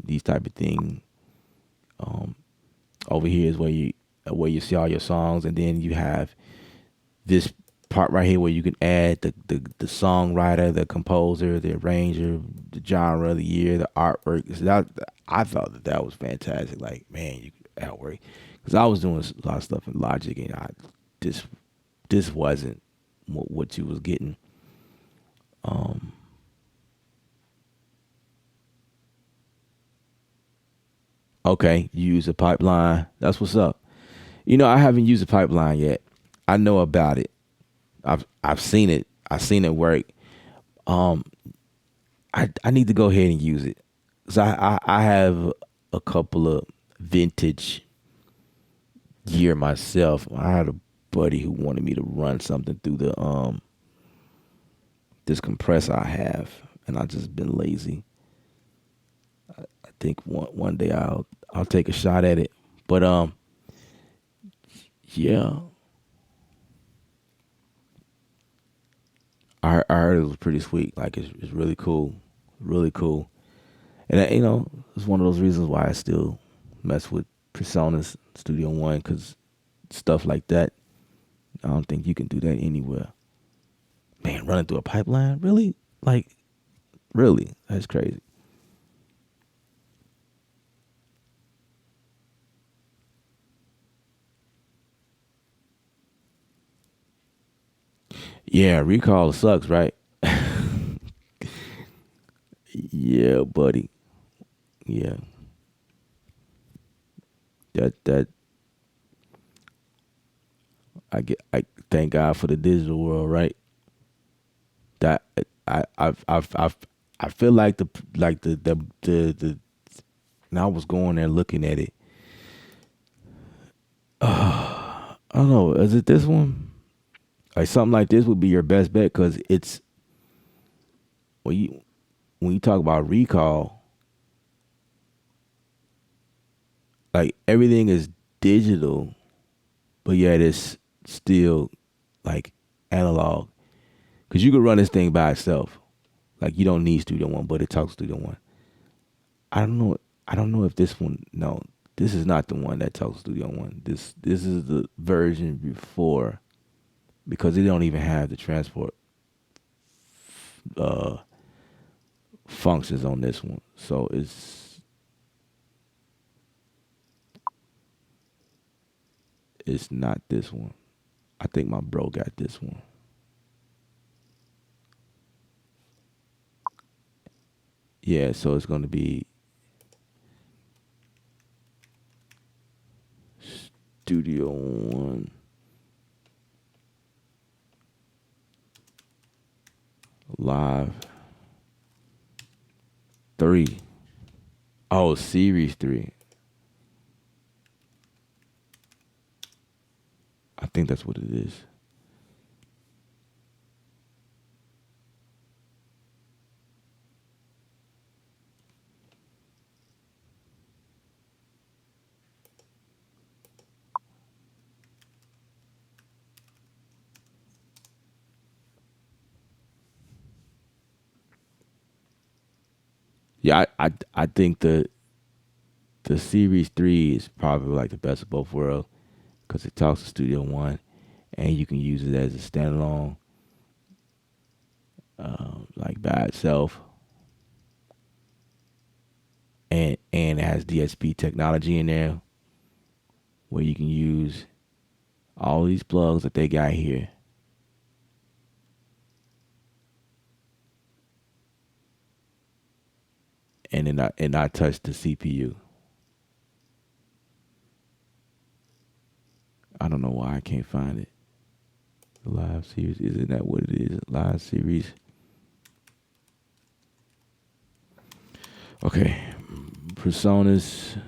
these type of thing. Um, Over here is where you see all your songs, and then you have this part right here where you can add the songwriter, the composer, the arranger, the genre, the year, the artwork. So I thought that was fantastic. Like man, you could artwork because I was doing a lot of stuff in Logic, and this this wasn't what you was getting. Um, Okay, you use a pipeline. That's what's up. I haven't used a pipeline yet. I know about it. I've seen it. I've seen it work. Um, I need to go ahead and use it. So I have a couple of vintage gear myself. I had a buddy who wanted me to run something through the this compressor I have, and I just been lazy. I think one day I'll take a shot at it. But yeah, I heard it was pretty sweet. Like it's really cool, really cool. And it's one of those reasons why I still mess with Personas Studio One, because stuff like that, I don't think you can do that anywhere. Man, running through a pipeline, really? Like, really? That's crazy. Yeah, recall sucks, right? Yeah, buddy. Yeah, that I thank God for the digital world, right? That I feel like the and I was going there looking at it. I don't know. Is it this one? Like something like this would be your best bet, because it's when you talk about recall, like everything is digital, but yet it's still like analog. Because you could run this thing by itself. Like you don't need Studio One, but it talks Studio One. I don't know. I don't know if this one. No, this is not the one that talks Studio One. This is the version before, because it don't even have the transport uh functions on this one. So it's not this one. I think my bro got this one. Yeah, so it's gonna be Studio One Live 3. Oh, Series 3. I think that's what it is. Yeah, I think the Series 3 is probably like the best of both worlds, because it talks to Studio One, and you can use it as a standalone, like by itself, and it has DSP technology in there where you can use all these plugs that they got here, and not touch the CPU. I don't know why I can't find it. The live series, isn't that what it is? Live series. Okay, personas.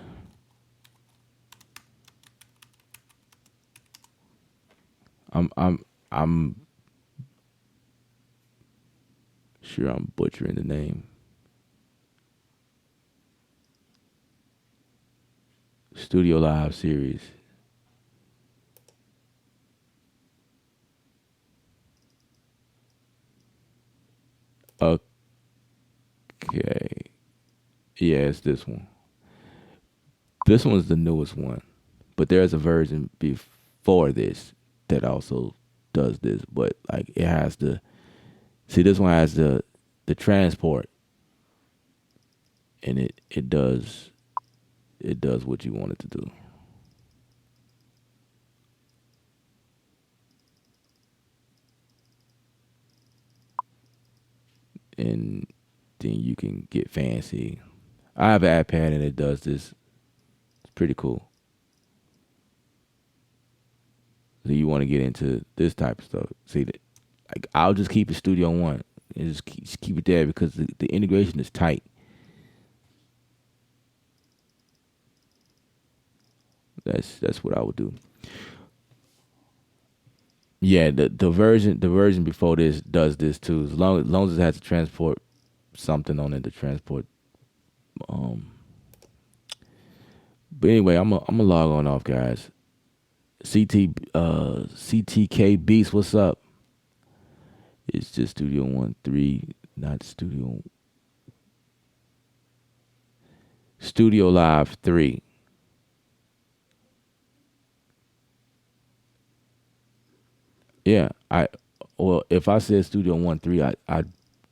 I'm sure I'm butchering the name. Studio Live series. Okay, yeah, it's this one. This one's the newest one, but there's a version before this that also does this. But like it has the see, this one has the transport, and it does what you want it to do. And then you can get fancy. I have an iPad and it does this pretty cool. So you want to get into this type of stuff. See that? Like, I'll just keep it Studio One and just keep it there because the integration is tight. That's what I would do. Yeah, the version before this does this too. As long as it has to transport something on it to transport. But anyway, I'm a log on off, guys. CTK Beats, what's up? It's just Studio One 3, not Studio Live 3. Yeah, if I said Studio One 3, I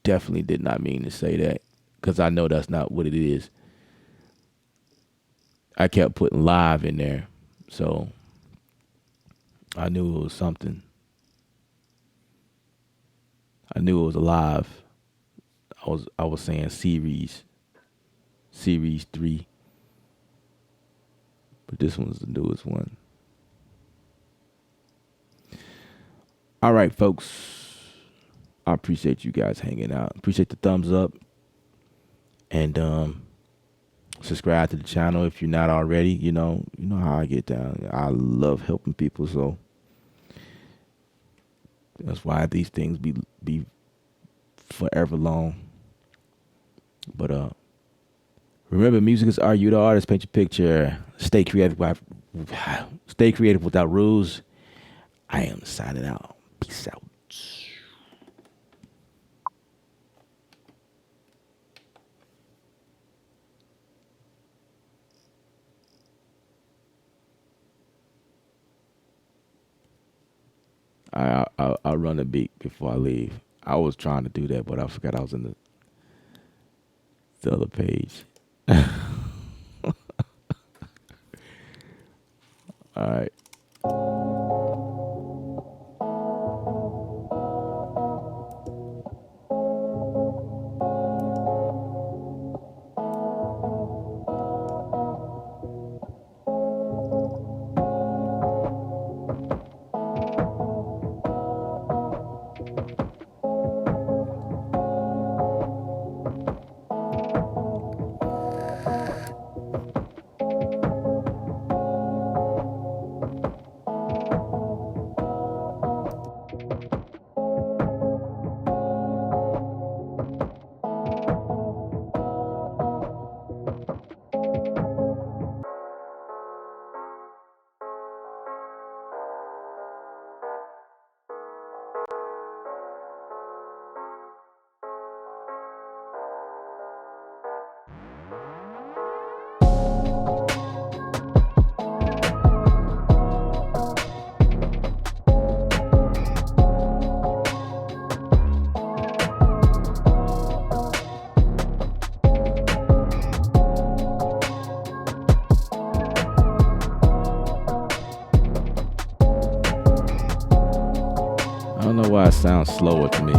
definitely did not mean to say that because I know that's not what it is. I kept putting live in there, so I knew it was something. I knew it was alive. I was saying series 3, but this one's the newest one. All right, folks. I appreciate you guys hanging out. Appreciate the thumbs up. And subscribe to the channel if you're not already. You know how I get down. I love helping people, so that's why these things be forever long. But remember, music is art. You the artist. Paint your picture. Stay creative. Stay creative without rules. I am signing out. Peace out. I'll run a beat before I leave. I was trying to do that, but I forgot I was in the other page. All right. I don't know why it sounds slower to me.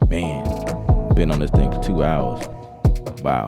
Man, been on this thing for 2 hours. Wow.